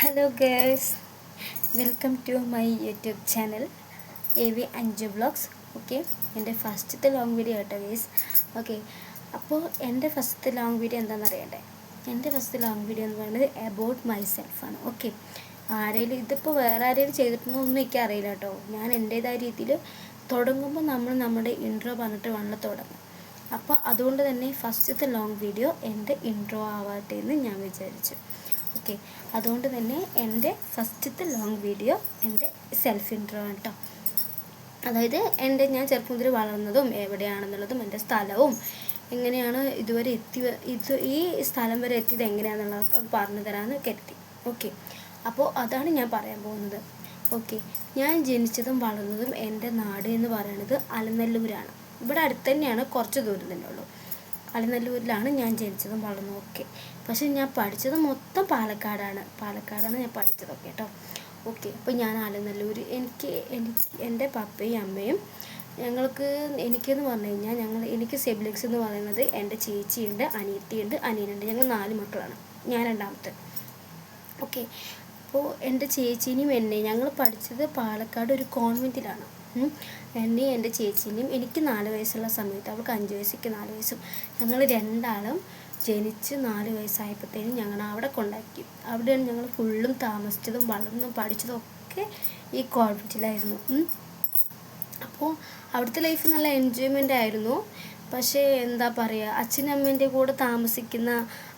Hello girls, welcome to my YouTube channel AV Anju vlogs. Okay, എൻ്റെ ഫസ്റ്റത്തെ long video കേട്ടോ guys. Okay, അപ്പോൾ എൻ്റെ ഫസ്റ്റത്തെ ലോങ് വീഡിയോ എന്താണെന്ന് അറിയണ്ടേ? എൻ്റെ ഫസ്റ്റത്തെ ലോങ് വീഡിയോ എന്ന് പറയുന്നത് അബൌട്ട് മൈ സെൽഫാണ്. ഓക്കെ, ആരെങ്കിലും ഇതിപ്പോൾ വേറെ ആരെങ്കിലും ചെയ്തിട്ടൊന്നും എനിക്ക് അറിയില്ല കേട്ടോ. ഞാൻ എൻ്റേതായ രീതിയിൽ തുടങ്ങുമ്പോൾ നമ്മൾ നമ്മുടെ ഇൻട്രോ പറഞ്ഞിട്ട് വേണം തുടങ്ങാം. അപ്പോൾ അതുകൊണ്ട് തന്നെ ഫസ്റ്റത്തെ ലോങ് വീഡിയോ എൻ്റെ ഇൻട്രോ ആവാട്ടെ എന്ന് ഞാൻ വിചാരിച്ചു. ഓക്കെ, അതുകൊണ്ട് തന്നെ എൻ്റെ ഫസ്റ്റത്തെ ലോങ് വീഡിയോ എൻ്റെ സെൽഫ് ഇൻട്രോ ആണ് കേട്ടോ. അതായത് ഞാൻ ചെറുപ്പം മുതൽ വളർന്നതും എവിടെയാണെന്നുള്ളതും എൻ്റെ സ്ഥലവും എങ്ങനെയാണ് ഇതുവരെ ഈ സ്ഥലം വരെ എത്തിയത് എങ്ങനെയാണെന്നുള്ളതൊക്കെ പറഞ്ഞു തരാമെന്ന് കരുതി. ഓക്കെ, അപ്പോൾ അതാണ് ഞാൻ പറയാൻ പോകുന്നത്. ഓക്കെ, ഞാൻ ജനിച്ചതും വളർന്നതും എൻ്റെ നാട് എന്ന് പറയുന്നത് അലനല്ലൂരാണ്. ഇവിടെ അടുത്ത് തന്നെയാണ്, കുറച്ച് ദൂരം തന്നെ ഉള്ളൂ. അലനല്ലൂരിലാണ് ഞാൻ ജനിച്ചതും വളർന്നതും. ഓക്കെ, പക്ഷെ ഞാൻ പഠിച്ചത് മൊത്തം പാലക്കാടാണ് ഞാൻ പഠിച്ചതൊക്കെ കേട്ടോ. ഓക്കെ, അപ്പോൾ ഞാൻ അലനല്ലൂർ, എൻ്റെ പപ്പയും അമ്മയും എനിക്കെന്ന് പറഞ്ഞു കഴിഞ്ഞാൽ എനിക്ക് സിബ്ലിങ്സ് എന്ന് പറയുന്നത് എൻ്റെ ചേച്ചിയുണ്ട്, അനിയത്തിയുണ്ട്, അനിയനുണ്ട്. ഞങ്ങൾ 4 മക്കളാണ്, ഞാൻ രണ്ടാമത്തെ. ഓക്കെ, അപ്പോൾ എൻ്റെ ചേച്ചീനെയും ഞങ്ങൾ പഠിച്ചത് പാലക്കാട് ഒരു കോൺവെൻറ്റിലാണ്. എന്നെയും എൻ്റെ ചേച്ചീനെയും എനിക്ക് 4 വയസ്സുള്ള സമയത്ത്, അവൾക്ക് 5 വയസ്സേക്ക് 4 വയസ്സും, ഞങ്ങൾ രണ്ടാളും ജനിച്ച് 4 വയസ്സായപ്പോഴത്തേനും ഞങ്ങൾ അവിടെ കൊണ്ടാക്കി. അവിടെയാണ് ഞങ്ങൾ ഫുള്ളും താമസിച്ചതും വളർന്നതും പഠിച്ചതും ഒക്കെ ഈ കോൺവെൻറ്റിലായിരുന്നു. അപ്പോൾ അവിടുത്തെ ലൈഫ് നല്ല എൻജോയ്മെൻ്റ് ആയിരുന്നു. പക്ഷേ എന്താ പറയുക, അച്ഛനും അമ്മേൻ്റെ കൂടെ താമസിക്കുന്ന,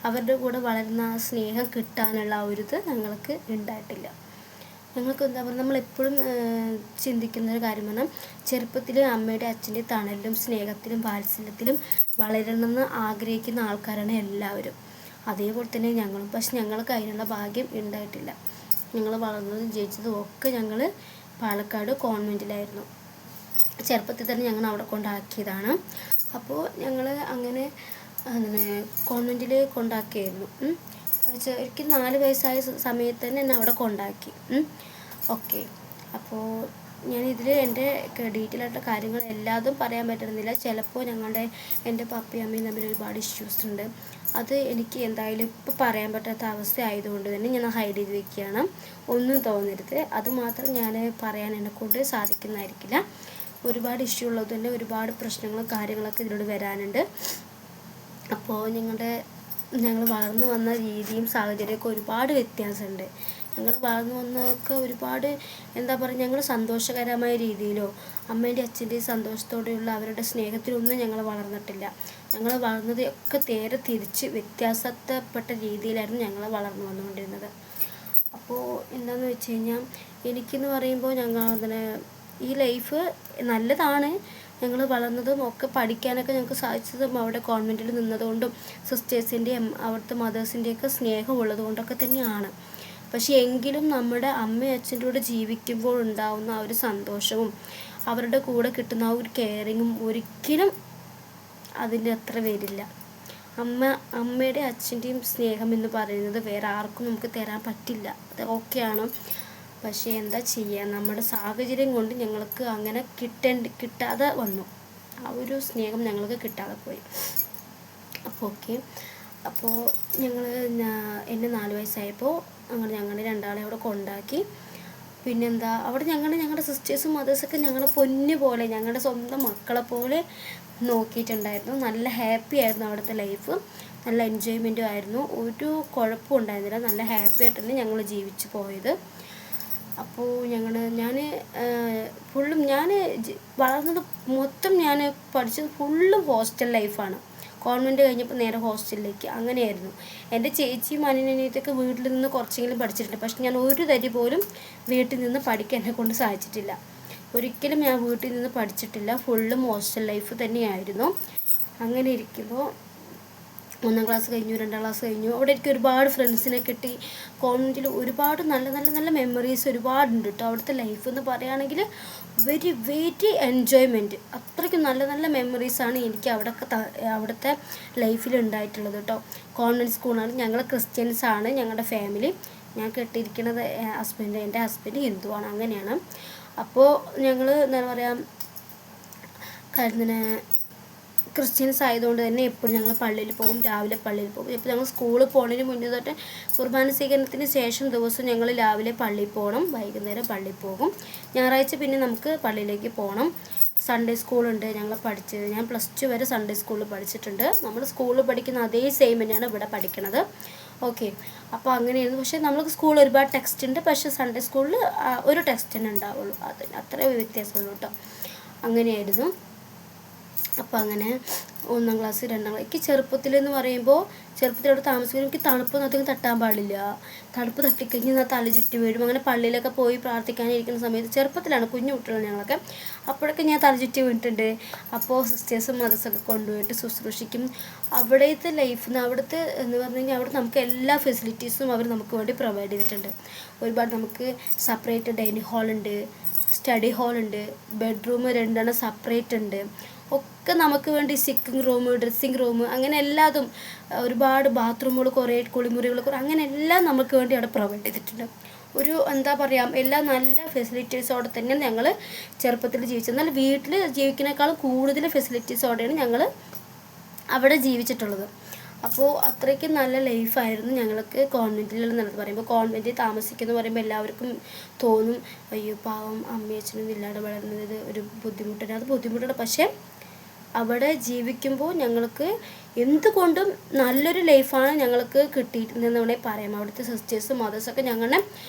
അവരുടെ കൂടെ വളരുന്ന സ്നേഹം കിട്ടാനുള്ള ഒരു ഇത് ഞങ്ങൾക്ക് ഉണ്ടായിട്ടില്ല. ഞങ്ങൾക്ക് എന്താ പറയുക, നമ്മളെപ്പോഴും ചിന്തിക്കുന്നൊരു കാര്യം പറഞ്ഞാൽ, ചെറുപ്പത്തിൽ അമ്മയുടെ അച്ഛൻ്റെ തണലിലും സ്നേഹത്തിലും വാത്സല്യത്തിലും വളരണമെന്ന് ആഗ്രഹിക്കുന്ന ആൾക്കാരാണ് എല്ലാവരും. അതേപോലെ തന്നെ ഞങ്ങളും. പക്ഷെ ഞങ്ങൾക്ക് അതിനുള്ള ഭാഗ്യം ഉണ്ടായിട്ടില്ല. ഞങ്ങൾ വളർന്നതും ജയിച്ചതും ഒക്കെ ഞങ്ങൾ പാലക്കാട് കോൺവെൻറ്റിലായിരുന്നു. ചെറുപ്പത്തിൽ തന്നെ ഞങ്ങൾ അവിടെ കൊണ്ടാക്കിയതാണ്. അപ്പോൾ ഞങ്ങൾ അങ്ങനെ കോൺവെൻറ്റിൽ കൊണ്ടാക്കിയായിരുന്നു. എനിക്ക് 4 വയസ്സായ സമയത്ത് തന്നെ എന്നെ അവിടെ കൊണ്ടാക്കി. ഓക്കെ, അപ്പോൾ ഞാനിതിൽ എൻ്റെ ഡീറ്റെയിൽ ആയിട്ടുള്ള കാര്യങ്ങൾ എല്ലാതും പറയാൻ പറ്റുന്നില്ല. ചിലപ്പോൾ എൻ്റെ പപ്പയും അമ്മയും തമ്മിൽ ഒരുപാട് ഇഷ്യൂസ് ഉണ്ട്. അത് എനിക്ക് എന്തായാലും ഇപ്പോൾ പറയാൻ പറ്റാത്ത അവസ്ഥ ആയതുകൊണ്ട് തന്നെ ഞാൻ ഹൈഡ് ചെയ്ത് വെക്കുകയാണ്. ഒന്നും തോന്നരുത്, അത് മാത്രം ഞാൻ പറയാൻ എന്നെക്കൊണ്ട് സാധിക്കുന്നതായിരിക്കില്ല. ഒരുപാട് ഇഷ്യൂ ഉള്ളത് തന്നെ ഒരുപാട് പ്രശ്നങ്ങളും കാര്യങ്ങളൊക്കെ ഇതിലൂടെ വരാനുണ്ട്. അപ്പോൾ ഞങ്ങൾ വളർന്നു വന്ന രീതിയും സാഹചര്യമൊക്കെ ഒരുപാട് വ്യത്യാസമുണ്ട്. ഞങ്ങൾ വളർന്നു വന്നതൊക്കെ ഒരുപാട് എന്താ പറയുക, ഞങ്ങൾ സന്തോഷകരമായ രീതിയിലോ അമ്മേൻ്റെ അച്ഛൻ്റെയും സന്തോഷത്തോടെയുള്ള അവരുടെ സ്നേഹത്തിലൊന്നും ഞങ്ങൾ വളർന്നിട്ടില്ല. ഞങ്ങൾ വളർന്നത് ഒക്കെ നേരെ തിരിച്ച് വ്യത്യാസപ്പെട്ട രീതിയിലായിരുന്നു ഞങ്ങൾ വളർന്നു വന്നുകൊണ്ടിരുന്നത്. അപ്പോൾ എന്താണെന്ന് വെച്ച് കഴിഞ്ഞാൽ, എനിക്കെന്ന് പറയുമ്പോൾ ഈ ലൈഫ് നല്ലതാണ്. ഞങ്ങൾ വളർന്നതും ഒക്കെ പഠിക്കാനൊക്കെ ഞങ്ങൾക്ക് സാധിച്ചതും അവിടെ കോൺവെൻറ്റിൽ നിന്നതുകൊണ്ടും സിസ്റ്റേഴ്സിൻ്റെയും അവിടുത്തെ മദേഴ്സിൻ്റെയൊക്കെ സ്നേഹം ഉള്ളത് കൊണ്ടൊക്കെ തന്നെയാണ്. പക്ഷേ എങ്കിലും നമ്മുടെ അമ്മയും അച്ഛൻ്റെ കൂടെ ജീവിക്കുമ്പോൾ ഉണ്ടാവുന്ന ആ ഒരു സന്തോഷവും അവരുടെ കൂടെ കിട്ടുന്ന ആ ഒരു കെയറിങ്ങും ഒരിക്കലും അതിൻ്റെ അത്ര വരില്ല. അമ്മയുടെ അച്ഛൻ്റെയും സ്നേഹം എന്ന് പറയുന്നത് വേറെ ആർക്കും നമുക്ക് തരാൻ പറ്റില്ല. അത് ഓക്കെയാണ്. പക്ഷേ എന്താ ചെയ്യുക, നമ്മുടെ സാഹചര്യം കൊണ്ട് ഞങ്ങൾക്ക് അങ്ങനെ കിട്ടാതെ വന്നു. ആ ഒരു സ്നേഹം ഞങ്ങൾക്ക് കിട്ടാതെ പോയി. അപ്പോൾ ഓക്കെ, അപ്പോൾ എന്നെ 4 വയസ്സായപ്പോൾ ഞങ്ങൾ രണ്ടാളെ അവിടെ കൊണ്ടാക്കി. പിന്നെന്താ, അവിടെ ഞങ്ങളുടെ സിസ്റ്റേഴ്സും മദേഴ്സൊക്കെ ഞങ്ങളെ പൊന്നു പോലെ, ഞങ്ങളുടെ സ്വന്തം മക്കളെ പോലെ നോക്കിയിട്ടുണ്ടായിരുന്നു. നല്ല ഹാപ്പി ആയിരുന്നു അവിടുത്തെ ലൈഫ്. നല്ല എൻജോയ്മെൻറ്റും ആയിരുന്നു. ഒരു കുഴപ്പവും ഉണ്ടായിരുന്നില്ല. നല്ല ഹാപ്പി ആയിട്ട് തന്നെ ഞങ്ങൾ ജീവിച്ചു പോയത്. അപ്പോൾ ഞാൻ വളർന്നത് മൊത്തം ഞാൻ പഠിച്ചത് ഫുള്ളും ഹോസ്റ്റൽ ലൈഫാണ്. കോൺവെൻറ്റ് കഴിഞ്ഞപ്പോൾ നേരെ ഹോസ്റ്റലിലേക്ക് അങ്ങനെയായിരുന്നു. എൻ്റെ ചേച്ചിയും അനിയനിയത്തൊക്കെ വീട്ടിൽ നിന്ന് കുറച്ചെങ്കിലും പഠിച്ചിട്ടുണ്ട്. പക്ഷെ ഞാൻ ഒരു തരി പോലും വീട്ടിൽ നിന്ന് പഠിക്കാൻ എന്നെക്കൊണ്ട് സാധിച്ചിട്ടില്ല. ഒരിക്കലും ഞാൻ വീട്ടിൽ നിന്ന് പഠിച്ചിട്ടില്ല. ഫുള്ളും ഹോസ്റ്റൽ ലൈഫ് തന്നെയായിരുന്നു. അങ്ങനെ ഇരിക്കുമ്പോൾ 1ാം ക്ലാസ് കഴിഞ്ഞു, 2ാം ക്ലാസ് കഴിഞ്ഞു. അവിടെ എനിക്ക് ഒരുപാട് ഫ്രണ്ട്സിനെ കിട്ടി. കോൺവെൻറ്റിൽ ഒരുപാട് നല്ല നല്ല നല്ല മെമ്മറീസ് ഒരുപാടുണ്ട് കേട്ടോ. അവിടുത്തെ ലൈഫ് എന്ന് പറയുകയാണെങ്കിൽ വെരി വെരി എൻജോയ്മെൻറ്റ്. അത്രയ്ക്കും നല്ല നല്ല മെമ്മറീസാണ് എനിക്ക് അവിടുത്തെ ലൈഫിൽ ഉണ്ടായിട്ടുള്ളത് കേട്ടോ. കോൺവെൻറ്റ് സ്കൂളാണ്. ഞങ്ങൾ ക്രിസ്ത്യൻസാണ് ഞങ്ങളുടെ ഫാമിലി. ഞാൻ കെട്ടിയിരിക്കുന്നത് എൻ്റെ ഹസ്ബൻഡ് ഹിന്ദുവാണ്. അങ്ങനെയാണ്. അപ്പോൾ ഞങ്ങൾ എന്താ പറയുക, ക്രിസ്ത്യൻസ് ആയതുകൊണ്ട് തന്നെ എപ്പോഴും ഞങ്ങൾ പള്ളിയിൽ പോകും, രാവിലെ പള്ളിയിൽ പോകും. ഇപ്പോൾ ഞങ്ങൾ സ്കൂളിൽ പോകുന്നതിന് മുന്നേ തൊട്ട് കുർബാന സ്വീകരണത്തിന് ശേഷം ദിവസം ഞങ്ങൾ രാവിലെ പള്ളിയിൽ പോകണം, വൈകുന്നേരം പള്ളിയിൽ പോകും. ഞായറാഴ്ച പിന്നെ നമുക്ക് പള്ളിയിലേക്ക് പോകണം. സൺഡേ സ്കൂളുണ്ട് ഞങ്ങൾ പഠിച്ചത്. ഞാൻ +2 വരെ സൺഡേ സ്കൂളിൽ പഠിച്ചിട്ടുണ്ട്. നമ്മൾ സ്കൂളിൽ പഠിക്കുന്ന അതേ സെയിം തന്നെയാണ് ഇവിടെ പഠിക്കണത്. ഓക്കെ, അപ്പോൾ അങ്ങനെയായിരുന്നു. പക്ഷേ നമ്മൾക്ക് സ്കൂളിൽ ഒരുപാട് ടെക്സ്റ്റ് ഉണ്ട്, പക്ഷേ സൺഡേ സ്കൂളിൽ ഒരു ടെക്സ്റ്റ് തന്നെ ഉണ്ടാവുള്ളൂ. അത്രേ വ്യത്യാസമുള്ളൂ കേട്ടോ. അങ്ങനെയായിരുന്നു. അപ്പോൾ അങ്ങനെ 1ാം ക്ലാസ് 2ാം ക്ലാസ് എനിക്ക് ചെറുപ്പത്തിലെന്ന് പറയുമ്പോൾ ചെറുപ്പത്തിലവിടെ താമസിക്കുമ്പോൾ എനിക്ക് തണുപ്പൊന്നും അധികം തട്ടാൻ പാടില്ല. തണുപ്പ് തട്ടിക്കഴിഞ്ഞാൽ ഞാൻ തല ചുറ്റി വീഴും. അങ്ങനെ പള്ളിയിലൊക്കെ പോയി പ്രാർത്ഥിക്കാനിരിക്കുന്ന സമയത്ത് ചെറുപ്പത്തിലാണ്, കുഞ്ഞു കുട്ടികളാണ് ഞങ്ങളൊക്കെ, അപ്പോഴൊക്കെ ഞാൻ തല ചുറ്റി വീണിട്ടുണ്ട്. അപ്പോൾ സിസ്റ്റേഴ്സും മദർസൊക്കെ കൊണ്ടുപോയിട്ട് ശുശ്രൂഷിക്കും. അവിടുത്തെ ലൈഫ് അവിടുത്തെ എന്ന് പറഞ്ഞു കഴിഞ്ഞാൽ അവിടെ നമുക്ക് എല്ലാ ഫെസിലിറ്റീസും അവർ നമുക്ക് വേണ്ടി പ്രൊവൈഡ് ചെയ്തിട്ടുണ്ട്. ഒരുപാട് നമുക്ക് സെപ്പറേറ്റ് ഡൈനിങ് ഹാളുണ്ട്, സ്റ്റഡി ഹാളുണ്ട്, ബെഡ്റൂം 2 സെപ്പറേറ്റ് ഉണ്ട്. ഒക്കെ നമുക്ക് വേണ്ടി സിറ്റിംഗ് റൂം, ഡ്രസ്സിങ് റൂം, അങ്ങനെ എല്ലാതും, ഒരുപാട് ബാത്റൂമുകൾ, കുറേ കുളിമുറികൾ, അങ്ങനെ എല്ലാം നമുക്ക് വേണ്ടി അവിടെ പ്രൊവൈഡ് ചെയ്തിട്ടുണ്ട്. ഒരു എന്താ പറയുക, എല്ലാ നല്ല ഫെസിലിറ്റീസോടെ തന്നെ ഞങ്ങൾ ചെറുപ്പത്തിൽ ജീവിച്ചത്. എന്നാൽ വീട്ടിൽ ജീവിക്കുന്നതിനേക്കാളും കൂടുതൽ ഫെസിലിറ്റീസോടെയാണ് ഞങ്ങൾ അവിടെ ജീവിച്ചിട്ടുള്ളത്. അപ്പോൾ അത്രയ്ക്ക് നല്ല ലൈഫായിരുന്നു ഞങ്ങൾക്ക് കോൺവെൻറ്റിലുള്ളത് പറയുമ്പോൾ. കോൺവെൻറ്റിൽ താമസിക്കുമെന്ന് പറയുമ്പോൾ എല്ലാവർക്കും തോന്നും, അയ്യോ പാവം അമ്മയും അച്ഛനും ഇല്ലാതെ വളരുന്നത് ഒരു ബുദ്ധിമുട്ടാണ്. അത് ബുദ്ധിമുട്ടാണ്. പക്ഷേ അവിടെ ജീവിക്കുമ്പോൾ ഞങ്ങൾക്ക് എന്തുകൊണ്ടും നല്ലൊരു ലൈഫാണ് ഞങ്ങൾക്ക് കിട്ടിയിട്ടുണ്ടെന്ന് വേണമെങ്കിൽ പറയാം. അവിടുത്തെ സിസ്റ്റേഴ്സും മദേഴ്സൊക്കെ ഞങ്ങളുടെ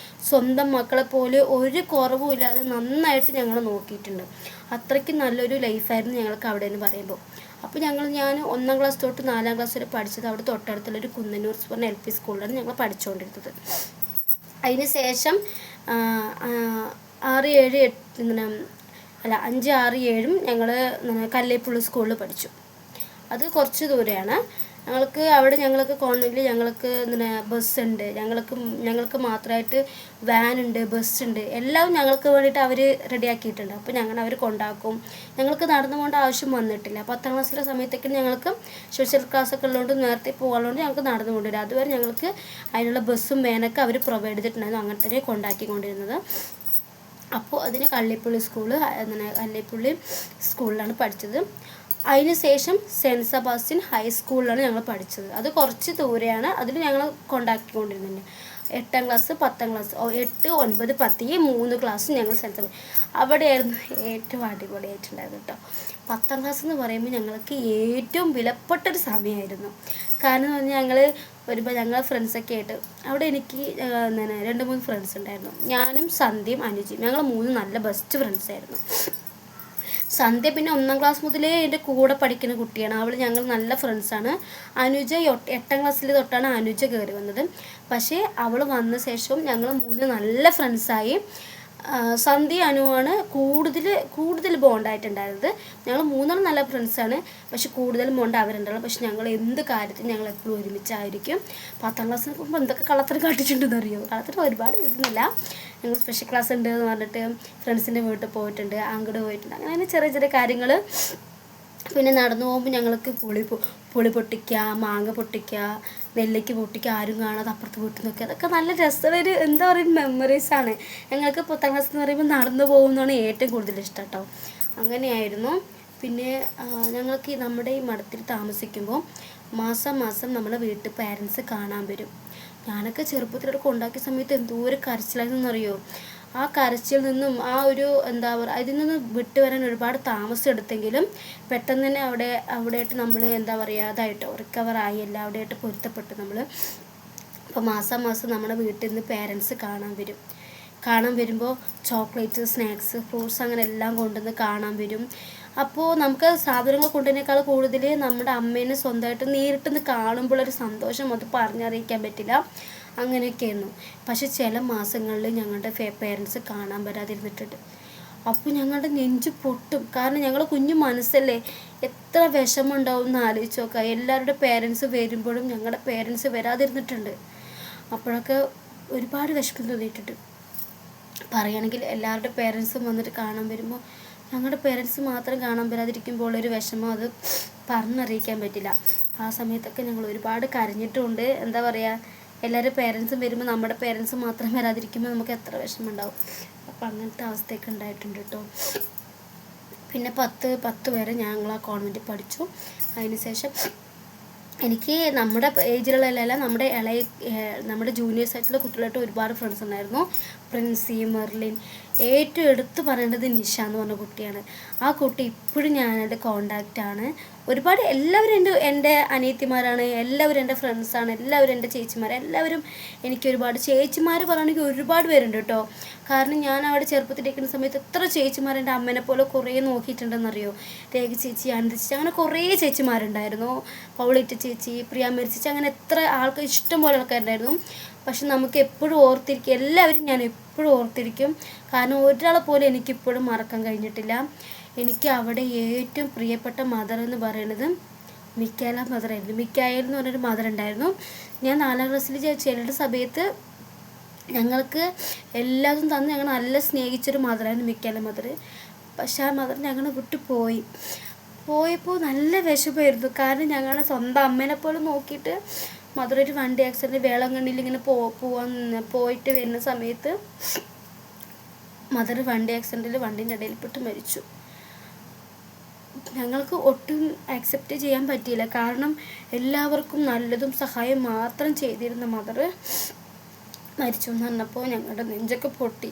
സ്വന്തം മക്കളെ പോലെ ഒരു കുറവുമില്ലാതെ നന്നായിട്ട് ഞങ്ങൾ നോക്കിയിട്ടുണ്ട്. അത്രയ്ക്ക് നല്ലൊരു ലൈഫായിരുന്നു ഞങ്ങൾക്ക് അവിടെ എന്ന് പറയുമ്പോൾ. അപ്പോൾ ഞാൻ 1ാം ക്ലാസ് തൊട്ട് 4ാം ക്ലാസ് വരെ പഠിച്ചത് അവിടെ തൊട്ടടുത്തുള്ളൊരു കുന്നന്നൂർ പറഞ്ഞ LP സ്കൂളിലാണ് ഞങ്ങൾ പഠിച്ചുകൊണ്ടിരുന്നത്. അതിന് ശേഷം 6, 7, 8 5, 6, 7 ഞങ്ങൾ കല്ലേപ്പുള്ളി സ്കൂളിൽ പഠിച്ചു. അത് കുറച്ച് ദൂരെയാണ്. ഞങ്ങൾക്ക് കോൺവെൻറ്റിൽ ഞങ്ങൾക്ക് ബസ്സുണ്ട്, ഞങ്ങൾക്ക് മാത്രമായിട്ട് വാനുണ്ട്, ബസ്സുണ്ട്, എല്ലാം ഞങ്ങൾക്ക് വേണ്ടിയിട്ട് അവർ റെഡിയാക്കിയിട്ടുണ്ട്. അപ്പോൾ അവർ കൊണ്ടാക്കും. ഞങ്ങൾക്ക് നടന്നു പോകേണ്ട ആവശ്യം വന്നിട്ടില്ല. 10ാം ക്ലാസ്സിലെ സമയത്തേക്ക് ഞങ്ങൾക്ക് സ്പെഷ്യൽ ക്ലാസ്സൊക്കെ ഉള്ളതുകൊണ്ട് നേരത്തെ പോകാനുള്ളതുകൊണ്ട് ഞങ്ങൾക്ക് നടന്നു കൊണ്ടുവരും. അതുവരെ ഞങ്ങൾക്ക് അതിനുള്ള ബസ്സും വാനൊക്കെ അവർ പ്രൊവൈഡ് ചെയ്തിട്ടുണ്ടായിരുന്നു. അങ്ങനെ തന്നെ കൊണ്ടാക്കിക്കൊണ്ടിരുന്നത്. അപ്പോൾ അതിന് കല്ലേപ്പുള്ളി സ്കൂളിലാണ് പഠിച്ചത്. അതിന് ശേഷം സെൻറ്റ് സെബാസ്റ്റ്യൻ ഹൈസ്കൂളിലാണ് ഞങ്ങൾ പഠിച്ചത്. അത് കുറച്ച് ദൂരെയാണ്. അതിൽ ഞങ്ങൾ കൊണ്ടാക്കിക്കൊണ്ടിരുന്നുണ്ട്. 8ാം ക്ലാസ് 10ാം ക്ലാസ് 8, 9, 10 ഈ 3 ക്ലാസ് ഞങ്ങൾ സെൻറ്റ് സെബാസ്റ്റ്യൻ അവിടെയായിരുന്നു ഏറ്റവും അടിപൊളിയായിട്ടുണ്ടായിരുന്നു കേട്ടോ. 10ാം ക്ലാസ് എന്ന് പറയുമ്പോൾ ഞങ്ങൾക്ക് ഏറ്റവും വിലപ്പെട്ടൊരു സമയമായിരുന്നു. കാരണം എന്ന് പറഞ്ഞാൽ ഞങ്ങൾ ഫ്രണ്ട്സൊക്കെ ആയിട്ട് അവിടെ എനിക്ക് 2-3 ഫ്രണ്ട്സ് ഉണ്ടായിരുന്നു. ഞാനും സന്ധ്യയും അനുജയും, ഞങ്ങൾ 3 നല്ല ബെസ്റ്റ് ഫ്രണ്ട്സായിരുന്നു. സന്ധ്യ പിന്നെ 1ാം ക്ലാസ് മുതലേ എൻ്റെ കൂടെ പഠിക്കുന്ന കുട്ടിയാണ്. ഞങ്ങൾ നല്ല ഫ്രണ്ട്സാണ്. അനുജ 8ാം ക്ലാസ്സിൽ തൊട്ടാണ് അനുജ കയറി വന്നത്. പക്ഷേ അവൾ വന്ന ശേഷവും ഞങ്ങൾ 3 നല്ല ഫ്രണ്ട്സായി. സന്ധ്യ അനുവാണ് കൂടുതൽ ബോണ്ടായിട്ടുണ്ടായിരുന്നത്. ഞങ്ങൾ 3 നല്ല ഫ്രണ്ട്സാണ്, പക്ഷെ കൂടുതൽ ബോണ്ട് അവരുണ്ടാവുള്ളൂ. പക്ഷെ ഞങ്ങൾ എന്ത് കാര്യത്തിനും ഞങ്ങൾ എപ്പോഴും ഒരുമിച്ചായിരിക്കും. 10ാം ക്ലാസ്സിൽ പോകുമ്പോൾ എന്തൊക്കെ കള്ളത്തരം കാട്ടിയിട്ടുണ്ടെന്ന് അറിയോ? കള്ളത്തരം ഒരുപാട് വരുന്നില്ല. ഞങ്ങൾ സ്പെഷ്യൽ ക്ലാസ് ഉണ്ട് എന്ന് പറഞ്ഞിട്ട് ഫ്രണ്ട്സിൻ്റെ വീട്ടിൽ പോയിട്ടുണ്ട്, അങ്ങോട്ട് പോയിട്ടുണ്ട്. അങ്ങനെ ചെറിയ കാര്യങ്ങൾ. പിന്നെ നടന്നു പോകുമ്പോൾ ഞങ്ങൾക്ക് പുളി പൊട്ടിക്കുക, മാങ്ങ പൊട്ടിക്കുക, നെല്ലിക്ക പൊട്ടിക്കുക, ആരും കാണാതെ അപ്പുറത്ത് വീട്ടിൽ നിൽക്കുക. അതൊക്കെ നല്ല രസമുള്ളൊരു എന്താ പറയുക മെമ്മറീസാണ്. ഞങ്ങൾക്ക് 10ാം ക്ലാസ് എന്ന് പറയുമ്പോൾ നടന്നു പോകുന്നതാണ് ഏറ്റവും കൂടുതൽ ഇഷ്ടം കേട്ടോ. അങ്ങനെയായിരുന്നു. പിന്നെ ഞങ്ങൾക്ക് നമ്മുടെ ഈ മഠത്തിൽ താമസിക്കുമ്പോൾ മാസം നമ്മുടെ വീട്ടിൽ പാരൻസ് കാണാൻ വരും. ഞാനൊക്കെ ചെറുപ്പത്തിലൊക്കെ കൊണ്ടാക്കിയ സമയത്ത് എന്തോരം കരച്ചിലായിരുന്നറിയോ? ആ കരച്ചിൽ നിന്നും ആ ഒരു എന്താ പറയുക ഇതിൽ നിന്ന് വിട്ടു വരാൻ ഒരുപാട് താമസം എടുത്തെങ്കിലും പെട്ടെന്ന് തന്നെ അവിടെയായിട്ട് നമ്മൾ എന്താ പറയുക അതായിട്ടോ റിക്കവറായി എല്ലാവിടെയായിട്ട് പൊരുത്തപ്പെട്ടു നമ്മൾ. അപ്പോൾ മാസം നമ്മുടെ വീട്ടിൽ നിന്ന് പേരൻസ് കാണാൻ വരുമ്പോൾ ചോക്ലേറ്റ്, സ്നാക്സ്, ഫ്രൂട്ട്സ് അങ്ങനെ എല്ലാം കൊണ്ടുവന്ന് കാണാൻ വരും. അപ്പോൾ നമുക്ക് സാധനങ്ങൾ കൊണ്ടുവന്നേക്കാൾ കൂടുതൽ നമ്മുടെ അമ്മേനെ സ്വന്തമായിട്ട് നേരിട്ടൊന്ന് കാണുമ്പോഴൊരു സന്തോഷം അത് പറഞ്ഞറിയിക്കാൻ പറ്റില്ല. അങ്ങനെയൊക്കെയായിരുന്നു. പക്ഷെ ചില മാസങ്ങളിൽ ഞങ്ങളുടെ പേരൻസ് കാണാൻ വരാതിരുന്നിട്ടുണ്ട്. അപ്പോൾ ഞങ്ങളുടെ നെഞ്ച് പൊട്ടും. കാരണം ഞങ്ങൾ കുഞ്ഞു മനസ്സല്ലേ, എത്ര വിഷമമുണ്ടാവും എന്ന് ആലോചിച്ച് നോക്കുക. എല്ലാവരുടെ പേരൻസ് വരുമ്പോഴും ഞങ്ങളുടെ പേരൻസ് വരാതിരുന്നിട്ടുണ്ട്. അപ്പോഴൊക്കെ ഒരുപാട് വിഷമം തോന്നിയിട്ടുണ്ട്. പറയുകയാണെങ്കിൽ എല്ലാവരുടെ പേരൻസും വന്നിട്ട് കാണാൻ വരുമ്പോൾ ഞങ്ങളുടെ പേരൻസ് മാത്രം കാണാൻ വരാതിരിക്കുമ്പോൾ ഒരു വിഷമം അത് പറഞ്ഞറിയിക്കാൻ പറ്റില്ല. ആ സമയത്തൊക്കെ ഞങ്ങൾ ഒരുപാട് കരഞ്ഞിട്ടുമുണ്ട്. എന്താ പറയുക, എല്ലാവരും പേരൻസും വരുമ്പോൾ നമ്മുടെ പേരൻസ് മാത്രം വരാതിരിക്കുമ്പോൾ നമുക്ക് എത്ര വിഷമം ഉണ്ടാവും. അപ്പോൾ അങ്ങനത്തെ അവസ്ഥയൊക്കെ ഉണ്ടായിട്ടുണ്ട് കേട്ടോ. പിന്നെ 10 വരെ ഞങ്ങൾ ആ കോൺവെൻറ്റിൽ പഠിച്ചു. അതിന് ശേഷം എനിക്ക് നമ്മുടെ ഏജിലുള്ള നമ്മുടെ ജൂനിയേഴ്സ് ആയിട്ടുള്ള കുട്ടികളായിട്ട് ഒരുപാട് ഫ്രണ്ട്സ് ഉണ്ടായിരുന്നു. പ്രിൻസി, മെർലിൻ, ഏറ്റവും എടുത്തു പറയേണ്ടത് നിഷ എന്ന് പറഞ്ഞ കുട്ടിയാണ്. ആ കുട്ടി ഇപ്പോഴും ഞാനായിട്ട് കോണ്ടാക്റ്റാണ്. ഒരുപാട് എല്ലാവരും എൻ്റെ അനിയത്തിമാരാണ്, എല്ലാവരും എൻ്റെ ഫ്രണ്ട്സാണ്, എല്ലാവരും എൻ്റെ ചേച്ചിമാർ, എല്ലാവരും എനിക്ക് ഒരുപാട് ചേച്ചിമാർ പറയുകയാണെങ്കിൽ ഒരുപാട് പേരുണ്ട് കേട്ടോ. കാരണം ഞാൻ അവിടെ ചെറുപ്പത്തിലിരിക്കുന്ന സമയത്ത് എത്ര ചേച്ചിമാർ എൻ്റെ അമ്മേനെ പോലെ കുറേ നോക്കിയിട്ടുണ്ടെന്നറിയോ. രേഖ ചേച്ചി, അനന്ത ചേച്ചി, അങ്ങനെ കുറേ ചേച്ചിമാരുണ്ടായിരുന്നു. പൗളിറ്റ ചേച്ചി, പ്രിയാമേരി ചേച്ചി, അങ്ങനെ എത്ര ആൾക്കാർ, ഇഷ്ടംപോലെ ആൾക്കാരുണ്ടായിരുന്നു. പക്ഷെ നമുക്ക് എപ്പോഴും ഓർത്തിരിക്കും, എല്ലാവരും ഞാൻ എപ്പോഴും ഓർത്തിരിക്കും. കാരണം ഒരാളെ പോലും എനിക്കിപ്പോഴും മറക്കാൻ കഴിഞ്ഞിട്ടില്ല. എനിക്ക് അവിടെ ഏറ്റവും പ്രിയപ്പെട്ട മദർ എന്ന് പറയുന്നത് മിക്കായേൽ മദറായിരുന്നു. മിക്കായേൽ എന്ന് പറഞ്ഞൊരു മദർ ഉണ്ടായിരുന്നു. ഞാൻ 4ാം ക്ലാസ്സിൽ ചെല്ലേണ്ട സമയത്ത് ഞങ്ങൾക്ക് എല്ലാതും തന്ന് ഞങ്ങൾ നല്ല സ്നേഹിച്ചൊരു മദറായിരുന്നു മിക്കായേൽ മദർ. പക്ഷെ ആ മദർ ഞങ്ങളെ വിട്ടു പോയപ്പോൾ നല്ല വിഷമമായിരുന്നു. കാരണം ഞങ്ങളുടെ സ്വന്തം അമ്മേനെ പോലെ നോക്കിയിട്ട് മദർ ഒരു വണ്ടി ആക്സിഡൻറ്റ് വേളാങ്കണ്ണിയിൽ ഇങ്ങനെ പോയിട്ട് വരുന്ന സമയത്ത് മദർ വണ്ടി ആക്സിഡൻറ്റിൽ വണ്ടീൻ്റെ ഇടയിൽപ്പെട്ട് മരിച്ചു. ഞങ്ങൾക്ക് ഒട്ടും ആക്സെപ്റ്റ് ചെയ്യാൻ പറ്റിയില്ല. കാരണം എല്ലാവർക്കും നല്ലതും സഹായം മാത്രം ചെയ്തിരുന്ന മദർ മരിച്ചു എന്ന് പറഞ്ഞപ്പോൾ ഞങ്ങളുടെ നെഞ്ചൊക്കെ പൊട്ടി.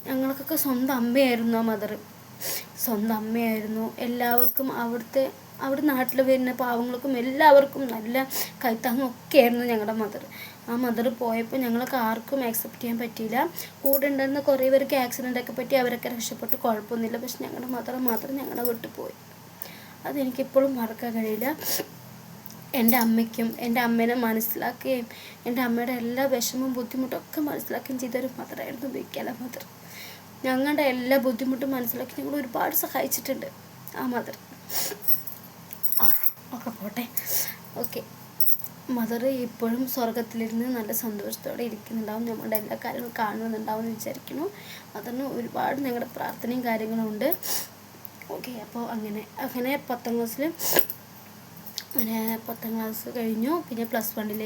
ഞങ്ങൾക്കൊക്കെ സ്വന്തം അമ്മയായിരുന്നു ആ മദർ, സ്വന്തം അമ്മയായിരുന്നു. എല്ലാവർക്കും അവിടെ നാട്ടിൽ വരുന്ന പാവങ്ങൾക്കും എല്ലാവർക്കും നല്ല കൈത്താങ്ങൊക്കെ ആയിരുന്നു ഞങ്ങളുടെ മദർ. ആ മദർ പോയപ്പോൾ ഞങ്ങൾക്ക് ആർക്കും ആക്സെപ്റ്റ് ചെയ്യാൻ പറ്റിയില്ല. കൂടെ ഉണ്ടായിരുന്ന കുറേ പേർക്ക് ആക്സിഡൻ്റൊക്കെ പറ്റി, അവരൊക്കെ രക്ഷപ്പെട്ട് കുഴപ്പമൊന്നുമില്ല. പക്ഷെ ഞങ്ങളുടെ മദർ മാത്രം ഞങ്ങളെ വിട്ടു പോയി. അതെനിക്കിപ്പോഴും മറക്കാൻ കഴിയില്ല. എൻ്റെ അമ്മയ്ക്കും എൻ്റെ അമ്മേനെ മനസ്സിലാക്കുകയും എൻ്റെ അമ്മയുടെ എല്ലാ വിഷമവും ബുദ്ധിമുട്ടും ഒക്കെ മനസ്സിലാക്കുകയും ചെയ്തൊരു മദറായിരുന്നു മിക്കായേൽ മദർ. ഞങ്ങളുടെ എല്ലാ ബുദ്ധിമുട്ടും മനസ്സിലാക്കി ഞങ്ങൾ ഒരുപാട് സഹായിച്ചിട്ടുണ്ട് ആ മദർ. ഒക്കെ പോട്ടെ. ഓക്കെ, മദർ ഇപ്പോഴും സ്വർഗത്തിലിരുന്ന് നല്ല സന്തോഷത്തോടെ ഇരിക്കുന്നുണ്ടാവും, നമ്മുടെ എല്ലാ കാര്യങ്ങളും കാണുന്നുണ്ടാവും എന്ന് വിചാരിക്കുന്നു. മദറിന് ഒരുപാട് ഞങ്ങളുടെ പ്രാർത്ഥനയും കാര്യങ്ങളും ഉണ്ട്. ഓക്കെ, അപ്പോൾ അങ്ങനെ 10ാം ക്ലാസ്സിൽ അങ്ങനെ 10ാം ക്ലാസ് കഴിഞ്ഞു. പിന്നെ +1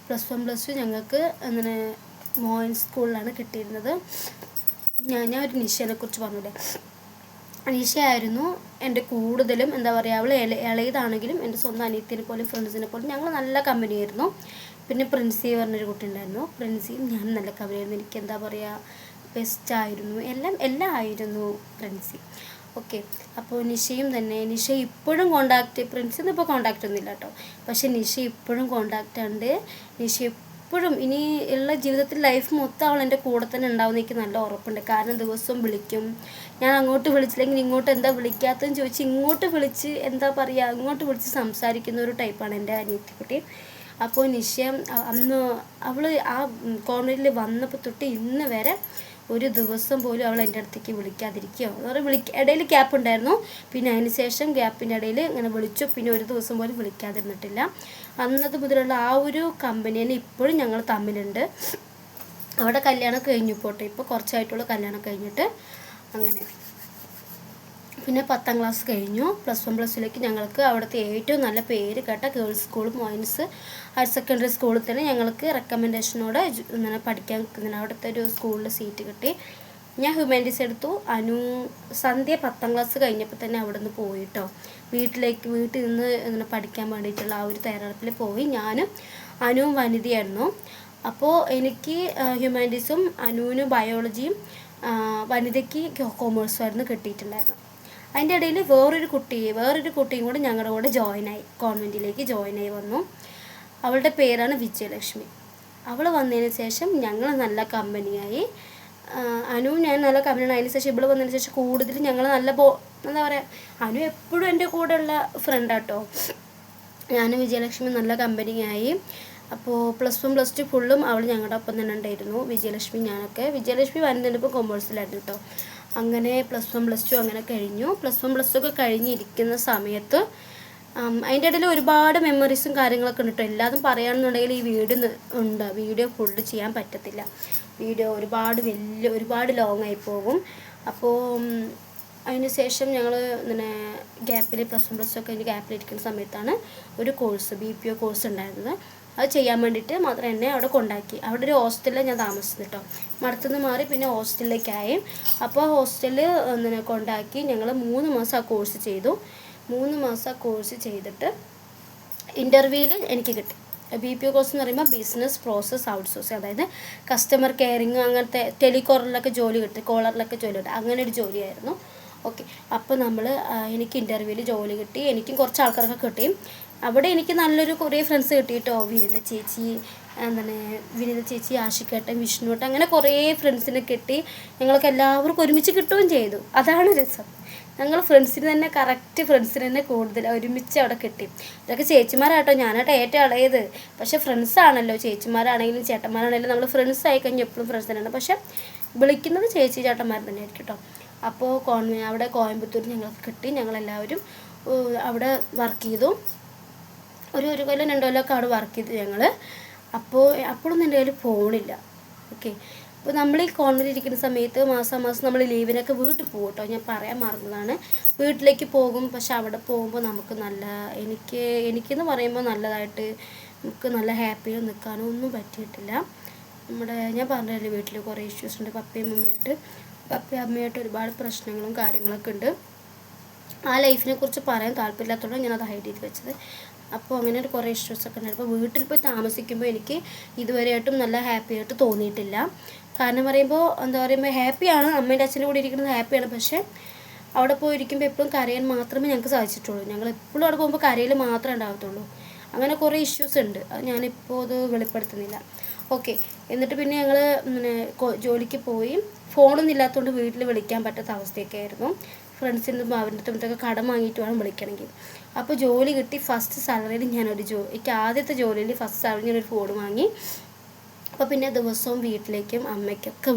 +2 ഞങ്ങൾക്ക് അങ്ങനെ മോയിൻസ് സ്കൂളിലാണ് കിട്ടിയിരുന്നത്. ഞാൻ ഒരു നിഷേനെ കുറിച്ച് പറഞ്ഞില്ലേ, നിഷയായിരുന്നു എൻ്റെ കൂടുതലും എന്താ പറയുക, അവൾ ഇളയതാണെങ്കിലും എൻ്റെ സ്വന്തം അനിയത്തിനെ പോലും ഫ്രണ്ട്സിനെ പോലും ഞങ്ങൾ നല്ല കമ്പനിയായിരുന്നു. പിന്നെ പ്രിൻസി പറഞ്ഞൊരു കുട്ടി ഉണ്ടായിരുന്നു. പ്രിൻസിയും ഞാൻ നല്ല കമ്പനിയായിരുന്നു. എനിക്ക് എന്താ പറയുക, ബെസ്റ്റായിരുന്നു, എല്ലാം ആയിരുന്നു പ്രിൻസി. ഓക്കെ, അപ്പോൾ നിഷയും തന്നെ, നിഷ ഇപ്പോഴും പ്രിൻസിന്ന് ഇപ്പോൾ കോണ്ടാക്റ്റ് ഒന്നുമില്ല കേട്ടോ. പക്ഷേ നിഷ ഇപ്പോഴും കോണ്ടാക്റ്റ് ഉണ്ട്. നിഷ എപ്പോഴും ഇനി ഉള്ള ജീവിതത്തിൽ ലൈഫ് മൊത്തം അവൾ എൻ്റെ കൂടെ തന്നെ ഉണ്ടാവുമെന്ന് എനിക്ക് നല്ല ഉറപ്പുണ്ട്. കാരണം ദിവസവും വിളിക്കും. ഞാൻ അങ്ങോട്ട് വിളിച്ചില്ലെങ്കിൽ ഇങ്ങോട്ട് എന്താ വിളിക്കാത്തതെന്ന് ചോദിച്ച് ഇങ്ങോട്ട് വിളിച്ച് എന്താ പറയുക, അങ്ങോട്ട് വിളിച്ച് സംസാരിക്കുന്ന ഒരു ടൈപ്പാണ് എൻ്റെ അനിയത്തിക്കുട്ടി. അപ്പോൾ നിഷ അന്ന് അവൾ ആ കോൺവെൻറ്റിൽ വന്നപ്പോൾ തൊട്ട് ഇന്ന് വരെ ഒരു ദിവസം പോലും അവൾ എൻ്റെ അടുത്തേക്ക് വിളിക്കാതിരിക്കുകയോ, ഇടയിൽ ഗ്യാപ്പ് ഉണ്ടായിരുന്നു. പിന്നെ അതിന് ശേഷം ഗ്യാപ്പിൻ്റെ ഇടയിൽ ഇങ്ങനെ വിളിച്ചു. പിന്നെ ഒരു ദിവസം പോലും വിളിക്കാതിരുന്നിട്ടില്ല. അന്നത് മുതലുള്ള ആ ഒരു കമ്പനിയിൽ ഇപ്പോഴും ഞങ്ങൾ തമ്മിലുണ്ട്. അവിടെ കല്യാണം കഴിഞ്ഞു പോട്ടെ, ഇപ്പോൾ കുറച്ചായിട്ടുള്ള കല്യാണം കഴിഞ്ഞിട്ട്. അങ്ങനെ പിന്നെ 10ാം ക്ലാസ് കഴിഞ്ഞു. +1 +2 ഞങ്ങൾക്ക് അവിടുത്തെ ഏറ്റവും നല്ല പേര് കേട്ട ഗേൾസ് സ്കൂൾ മോയിൻസ് ഹയർ സെക്കൻഡറി സ്കൂളിൽ തന്നെ ഞങ്ങൾക്ക് റെക്കമെൻഡേഷനോടെ ഇങ്ങനെ പഠിക്കാൻ ഇങ്ങനെ അവിടുത്തെ ഒരു സ്കൂളിൽ സീറ്റ് കിട്ടി. ഞാൻ ഹ്യൂമാനിറ്റീസ് എടുത്തു. സന്ധ്യ 10ാം ക്ലാസ് കഴിഞ്ഞപ്പോൾ തന്നെ അവിടെ നിന്ന് പോയിട്ടോ, വീട്ടിൽ നിന്ന് ഇങ്ങനെ പഠിക്കാൻ വേണ്ടിയിട്ടുള്ള ആ ഒരു തയ്യാറെടുപ്പിൽ പോയി. ഞാനും അനുവും വനിതയായിരുന്നു. അപ്പോൾ എനിക്ക് ഹ്യൂമാനിറ്റീസും, അനുവിന് ബയോളജിയും, വനിതയ്ക്ക് കൊമേഴ്സും ആയിരുന്നു കിട്ടിയിട്ടുണ്ടായിരുന്നു. അതിൻ്റെ ഇടയിൽ വേറൊരു കുട്ടിയും കൂടെ ഞങ്ങളുടെ കൂടെ കോൺവെൻറ്റിലേക്ക് ജോയിനായി വന്നു. അവളുടെ പേരാണ് വിജയലക്ഷ്മി. അവൾ വന്നതിന് ശേഷം ഞങ്ങൾ നല്ല കമ്പനിയായി. അനുവും ഞാൻ നല്ല കമ്പനിയാണ്. അതിന് ശേഷം ഇവിടെ വന്നതിന് ശേഷം കൂടുതൽ ഞങ്ങൾ നല്ല എന്താ പറയുക, അനു എപ്പോഴും എൻ്റെ കൂടെയുള്ള ഫ്രണ്ടാട്ടോ. ഞാനും വിജയലക്ഷ്മി നല്ല കമ്പനിയായി. അപ്പോൾ +1 +2 ഫുള്ളും അവൾ ഞങ്ങളുടെ ഒപ്പം തന്നെ ഉണ്ടായിരുന്നു. വിജയലക്ഷ്മി വന്നിപ്പോൾ കൊമേഴ്സിലായിരുന്നു കേട്ടോ. അങ്ങനെ +1 +2 അങ്ങനെ കഴിഞ്ഞു. +1 +2 ഒക്കെ കഴിഞ്ഞിരിക്കുന്ന സമയത്ത് അതിൻ്റെ ഇടയിൽ ഒരുപാട് മെമ്മറീസും കാര്യങ്ങളൊക്കെ ഉണ്ട് കേട്ടോ. എല്ലാതും പറയുകയാണെന്നുണ്ടെങ്കിൽ ഈ വീഡിയോ ഫുള്ള് ചെയ്യാൻ പറ്റത്തില്ല. വീഡിയോ ഒരുപാട് ലോങ് ആയി പോകും. അപ്പോൾ അതിന് ശേഷം ഞങ്ങൾ ഇങ്ങനെ ഗ്യാപ്പിൽ +1 +2 ഒക്കെ കഴിഞ്ഞ് ഗ്യാപ്പിലിരിക്കുന്ന സമയത്താണ് ഒരു കോഴ്സ് BPO കോഴ്സ് ഉണ്ടായിരുന്നത്. അത് ചെയ്യാൻ വേണ്ടിയിട്ട് മാത്രം എന്നെ അവിടെ കൊണ്ടാക്കി. അവിടെ ഒരു ഹോസ്റ്റലിൽ ഞാൻ താമസിച്ചു കേട്ടോ. മഠത്തുനിന്ന് മാറി പിന്നെ ഹോസ്റ്റലിലേക്കായി. അപ്പോൾ ഹോസ്റ്റലിൽ കൊണ്ടാക്കി. ഞങ്ങൾ 3 മാസം ആ കോഴ്സ് ചെയ്തു. 3 മാസം ആ കോഴ്സ് ചെയ്തിട്ട് ഇൻ്റർവ്യൂവിൽ എനിക്ക് കിട്ടി. BPO കോഴ്സ് എന്ന് പറയുമ്പോൾ ബിസിനസ് പ്രോസസ് ഔട്ട്സോഴ്സിങ്, അതായത് കസ്റ്റമർ കെയറിങ് അങ്ങനത്തെ ടെലികോളറിലൊക്കെ ജോലി കിട്ടി, കോളറിലൊക്കെ ജോലി കിട്ടി, അങ്ങനെ ഒരു ജോലിയായിരുന്നു. ഓക്കെ, അപ്പോൾ എനിക്ക് ഇൻ്റർവ്യൂവിൽ ജോലി കിട്ടി. എനിക്കും കുറച്ച് ആൾക്കാരൊക്കെ കിട്ടി. അവിടെ എനിക്ക് നല്ലൊരു കുറേ ഫ്രണ്ട്സ് കിട്ടി കേട്ടോ. വിനീത ചേച്ചി, ആഷിക്കേട്ടൻ, വിഷ്ണുവേട്ടൻ, അങ്ങനെ കുറേ ഫ്രണ്ട്സിനെ കിട്ടി. ഞങ്ങൾക്ക് എല്ലാവർക്കും ഒരുമിച്ച് കിട്ടുകയും ചെയ്തു. അതാണ് രസം. ഞങ്ങൾ ഫ്രണ്ട്സിന് തന്നെ കറക്റ്റ് ഫ്രണ്ട്സിന് തന്നെ കൂടുതൽ ഒരുമിച്ച് അവിടെ കിട്ടി. ഇതൊക്കെ ചേച്ചിമാരാട്ടോ, ഞാനാട്ടോ ഏറ്റവും ഇളയത്. പക്ഷേ ഫ്രണ്ട്സാണല്ലോ, ചേച്ചിമാരാണെങ്കിലും ചേട്ടന്മാരാണെങ്കിലും നമ്മൾ ഫ്രണ്ട്സ് ആയി കഴിഞ്ഞാൽ എപ്പോഴും ഫ്രണ്ട്സ് തന്നെയാണ്. പക്ഷേ വിളിക്കുന്നത് ചേച്ചി ചേട്ടന്മാർ തന്നെയായിരിക്കും കേട്ടോ. അപ്പോൾ അവിടെ കോയമ്പത്തൂർ ഞങ്ങൾക്ക് കിട്ടി. ഞങ്ങളെല്ലാവരും അവിടെ വർക്ക് ചെയ്തു. ഒരു കൊല്ലം 2 കൊല്ലമൊക്കെ അവിടെ വർക്ക് ചെയ്തു ഞങ്ങൾ. അപ്പോഴൊന്നും എൻ്റെ കയ്യിൽ ഫോണില്ല. ഓക്കെ, അപ്പോൾ നമ്മൾ ഈ കോളേജിലിരിക്കുന്ന സമയത്ത് മാസം നമ്മൾ ലീവിനൊക്കെ വീട്ടിൽ പോകും കേട്ടോ. ഞാൻ പറയാൻ മറന്നതാണ്. വീട്ടിലേക്ക് പോകും. പക്ഷെ അവിടെ പോകുമ്പോൾ നമുക്ക് എനിക്കെന്ന് പറയുമ്പോൾ നല്ലതായിട്ട് നമുക്ക് നല്ല ഹാപ്പിയിൽ നിൽക്കാനോ ഒന്നും പറ്റിയിട്ടില്ല. ഞാൻ പറഞ്ഞില്ലേ, വീട്ടിൽ കുറേ ഇഷ്യൂസ് ഉണ്ട്. പപ്പയും അമ്മയായിട്ട് ഒരുപാട് പ്രശ്നങ്ങളും കാര്യങ്ങളൊക്കെ ഉണ്ട്. ആ ലൈഫിനെ കുറിച്ച് പറയാൻ താല്പര്യമില്ലാത്തതുകൊണ്ട് ഞാനത് ഹൈഡ് ചെയ്ത് വെച്ചത്. അപ്പോൾ അങ്ങനെ ഒരു കുറേ ഇഷ്യൂസൊക്കെ ഉണ്ട്. അപ്പോൾ വീട്ടിൽ പോയി താമസിക്കുമ്പോൾ എനിക്ക് ഇതുവരെയായിട്ടും നല്ല ഹാപ്പി ആയിട്ട് തോന്നിയിട്ടില്ല. കാരണം പറയുമ്പോൾ ഹാപ്പിയാണ്, അമ്മേൻ്റെ അച്ഛൻ്റെ കൂടെ ഇരിക്കുന്നത് ഹാപ്പിയാണ്. പക്ഷേ അവിടെ പോയിരിക്കുമ്പോൾ എപ്പോഴും കരയാൻ മാത്രമേ ഞങ്ങൾക്ക് സാധിച്ചിട്ടുള്ളൂ. ഞങ്ങൾ എപ്പോഴും അവിടെ പോകുമ്പോൾ കരയിൽ മാത്രമേ ഉണ്ടാകത്തുള്ളൂ. അങ്ങനെ കുറേ ഇഷ്യൂസ് ഉണ്ട്. ഞാനിപ്പോൾ അത് വെളിപ്പെടുത്തുന്നില്ല. ഓക്കെ, എന്നിട്ട് പിന്നെ ഞങ്ങൾ ജോലിക്ക് പോയി. ഫോണൊന്നും ഇല്ലാത്തതുകൊണ്ട് വീട്ടിൽ വിളിക്കാൻ പറ്റാത്ത അവസ്ഥയൊക്കെ ആയിരുന്നു. ഫ്രണ്ട്സിൻ്റെ അവരുടെ അടുത്തൊക്കെ കടം വാങ്ങിയിട്ട് വേണം വിളിക്കണമെങ്കിൽ. അപ്പോൾ ജോലി കിട്ടി. ഫസ്റ്റ് സാലറിയിൽ എനിക്ക് ആദ്യത്തെ ജോലിയിൽ ഫസ്റ്റ് സാലറി ഞാനൊരു ഫോൺ വാങ്ങി. അപ്പോൾ പിന്നെ ദിവസവും വീട്ടിലേക്കും അമ്മയ്ക്കൊക്കെ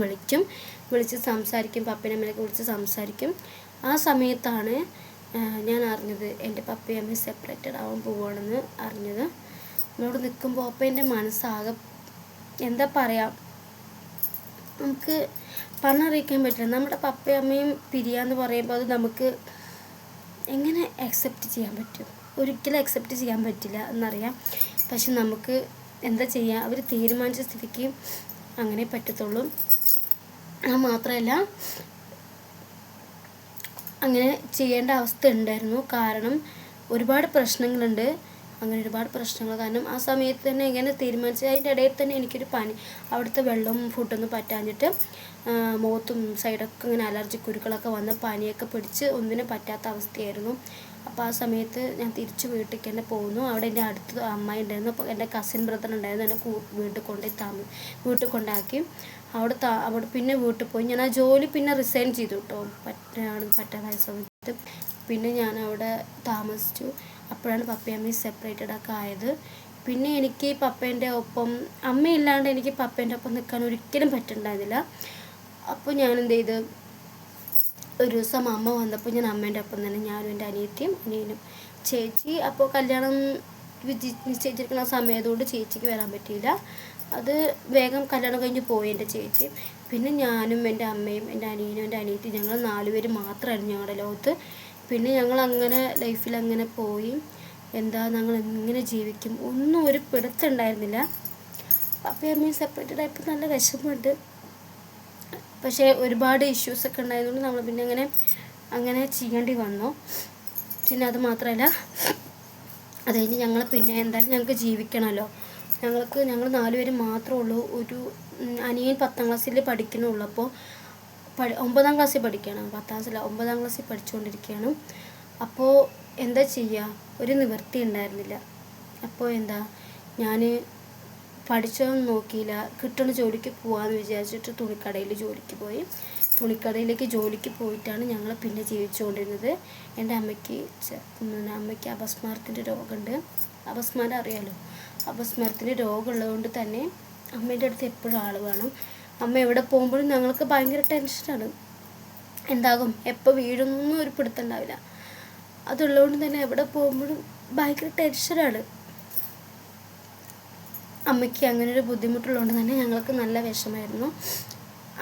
വിളിച്ച് സംസാരിക്കും. പപ്പേനെ അമ്മയൊക്കെ വിളിച്ച് സംസാരിക്കും. ആ സമയത്താണ് ഞാൻ അറിഞ്ഞത് എൻ്റെ പപ്പയും അമ്മയും സെപ്പറേറ്റഡ് ആവാൻ പോവുകയാണെന്ന് അറിഞ്ഞത്. നമ്മളോട് നിൽക്കുമ്പോൾ അപ്പോൾ എൻ്റെ മനസ്സാകെ എന്താ പറയുക, നമുക്ക് പറഞ്ഞറിയിക്കാൻ പറ്റില്ല. നമ്മുടെ പപ്പയും അമ്മയും പിരിയാന്ന് പറയുമ്പോൾ അത് നമുക്ക് എങ്ങനെ അക്സെപ്റ്റ് ചെയ്യാൻ പറ്റും? ഒരിക്കലും അക്സെപ്റ്റ് ചെയ്യാൻ പറ്റില്ല എന്നറിയാം. പക്ഷെ നമുക്ക് എന്താ ചെയ്യുക, അവർ തീരുമാനിച്ച സ്ഥിതിക്ക് അങ്ങനെ പറ്റത്തുള്ളൂ. മാത്രമല്ല അങ്ങനെ ചെയ്യേണ്ട അവസ്ഥ ഉണ്ടായിരുന്നു. കാരണം ഒരുപാട് പ്രശ്നങ്ങളുണ്ട്. അങ്ങനെ ഒരുപാട് പ്രശ്നങ്ങൾ കാരണം ആ സമയത്ത് തന്നെ എങ്ങനെ തീരുമാനിച്ചത്. അതിൻ്റെ ഇടയിൽ തന്നെ എനിക്കൊരു പനി, അവിടുത്തെ വെള്ളവും ഫുഡൊന്നും പറ്റാഞ്ഞിട്ട് മുഖത്തും സൈഡൊക്കെ ഇങ്ങനെ അലർജി കുരുക്കളൊക്കെ വന്ന് പനിയൊക്കെ പിടിച്ച് ഒന്നിനും പറ്റാത്ത അവസ്ഥയായിരുന്നു. അപ്പോൾ ആ സമയത്ത് ഞാൻ തിരിച്ച് വീട്ടിലേക്ക് തന്നെ പോകുന്നു. അവിടെ എൻ്റെ അടുത്ത് അമ്മായി ഉണ്ടായിരുന്നു. അപ്പോൾ എൻ്റെ കസിൻ ബ്രദർ ഉണ്ടായിരുന്നു. എന്നെ വീട്ടിൽ കൊണ്ടാക്കി. അവിടെ പിന്നെ വീട്ടിൽ പോയി. ഞാൻ ആ ജോലി പിന്നെ റിസൈൻ ചെയ്തു കേട്ടോ, പറ്റാതായ സമയത്ത്. പിന്നെ ഞാൻ അവിടെ താമസിച്ചു. അപ്പോഴാണ് പപ്പയും അമ്മയും സെപ്പറേറ്റഡ് ഒക്കെ ആയത്. പിന്നെ എനിക്ക് പപ്പേൻ്റെ ഒപ്പം അമ്മയില്ലാണ്ട് എനിക്ക് പപ്പേൻ്റെ ഒപ്പം നിൽക്കാൻ ഒരിക്കലും പറ്റുന്നുണ്ടായിരുന്നില്ല. അപ്പോൾ ഞാൻ എന്ത് ചെയ്ത്, ഒരു ദിവസം അമ്മ വന്നപ്പോൾ ഞാൻ അമ്മേൻ്റെ ഒപ്പം തന്നെ, ഞാനും എൻ്റെ അനിയനും ചേച്ചി അപ്പോൾ കല്യാണം നിശ്ചയിച്ചിരിക്കുന്ന സമയത്തുകൊണ്ട് ചേച്ചിക്ക് വരാൻ പറ്റിയില്ല. അത് വേഗം കല്യാണം കഴിഞ്ഞ് പോയി എൻ്റെ ചേച്ചി. പിന്നെ ഞാനും എൻ്റെ അമ്മയും എൻ്റെ അനിയനും എൻ്റെ അനിയത്തി, ഞങ്ങൾ 4 പേര് മാത്രമായിരുന്നു ഞങ്ങളുടെ ലോകത്ത്. പിന്നെ ഞങ്ങൾ അങ്ങനെ ലൈഫിൽ അങ്ങനെ പോയി. ഞങ്ങൾ എങ്ങനെ ജീവിക്കും ഒന്നും ഒരു പിടുത്തുണ്ടായിരുന്നില്ല. പപ്പയും അമ്മയും സെപ്പറേറ്റഡ് ആയപ്പോൾ നല്ല വിഷമമുണ്ട്. പക്ഷേ ഒരുപാട് ഇഷ്യൂസൊക്കെ ഉണ്ടായതുകൊണ്ട് നമ്മൾ പിന്നെ അങ്ങനെ ചെയ്യേണ്ടി വന്നു. പിന്നെ അത് മാത്രമല്ല, അത് കഴിഞ്ഞ് ഞങ്ങൾ പിന്നെ എന്തായാലും ഞങ്ങൾക്ക് ജീവിക്കണമല്ലോ. ഞങ്ങൾ 4 പേര് മാത്രമേ ഉള്ളൂ. ഒരു അനിയൻ 10ാം ക്ലാസ്സിൽ പഠിക്കുന്നുള്ളൂ. അപ്പോൾ 9ാം ക്ലാസ്സിൽ പഠിക്കുകയാണ്. 10ാം ക്ലാസ്സിൽ 9ാം ക്ലാസ്സിൽ പഠിച്ചുകൊണ്ടിരിക്കുകയാണ്. അപ്പോൾ എന്താ ചെയ്യുക, ഒരു നിവൃത്തി ഉണ്ടായിരുന്നില്ല. അപ്പോൾ ഞാൻ പഠിച്ചതൊന്നും നോക്കിയില്ല. കിട്ടുന്ന ജോലിക്ക് പോകാമെന്ന് വിചാരിച്ചിട്ട് തുണിക്കടയിലേക്ക് ജോലിക്ക് പോയിട്ടാണ് ഞങ്ങൾ പിന്നെ ജീവിച്ചുകൊണ്ടിരുന്നത്. എൻ്റെ അമ്മയ്ക്ക് അപസ്മാരത്തിൻ്റെ രോഗമുണ്ട്. അപസ്മാരം അറിയാലോ. അപസ്മാരത്തിൻ്റെ രോഗമുള്ളതുകൊണ്ട് തന്നെ അമ്മേൻ്റെ അടുത്ത് എപ്പോഴും ആൾ വേണം. അമ്മ എവിടെ പോകുമ്പോഴും ഞങ്ങൾക്ക് ഭയങ്കര ടെൻഷനാണ്. എന്താകും, എപ്പോൾ വീഴൊന്നും ഒരു പിടുത്തുണ്ടാവില്ല. അതുള്ളതുകൊണ്ട് തന്നെ എവിടെ പോകുമ്പോഴും ഭയങ്കര ടെൻഷനാണ്. അമ്മയ്ക്ക് അങ്ങനെ ഒരു ബുദ്ധിമുട്ടുള്ളതുകൊണ്ട് തന്നെ ഞങ്ങൾക്ക് നല്ല വിഷമമായിരുന്നു.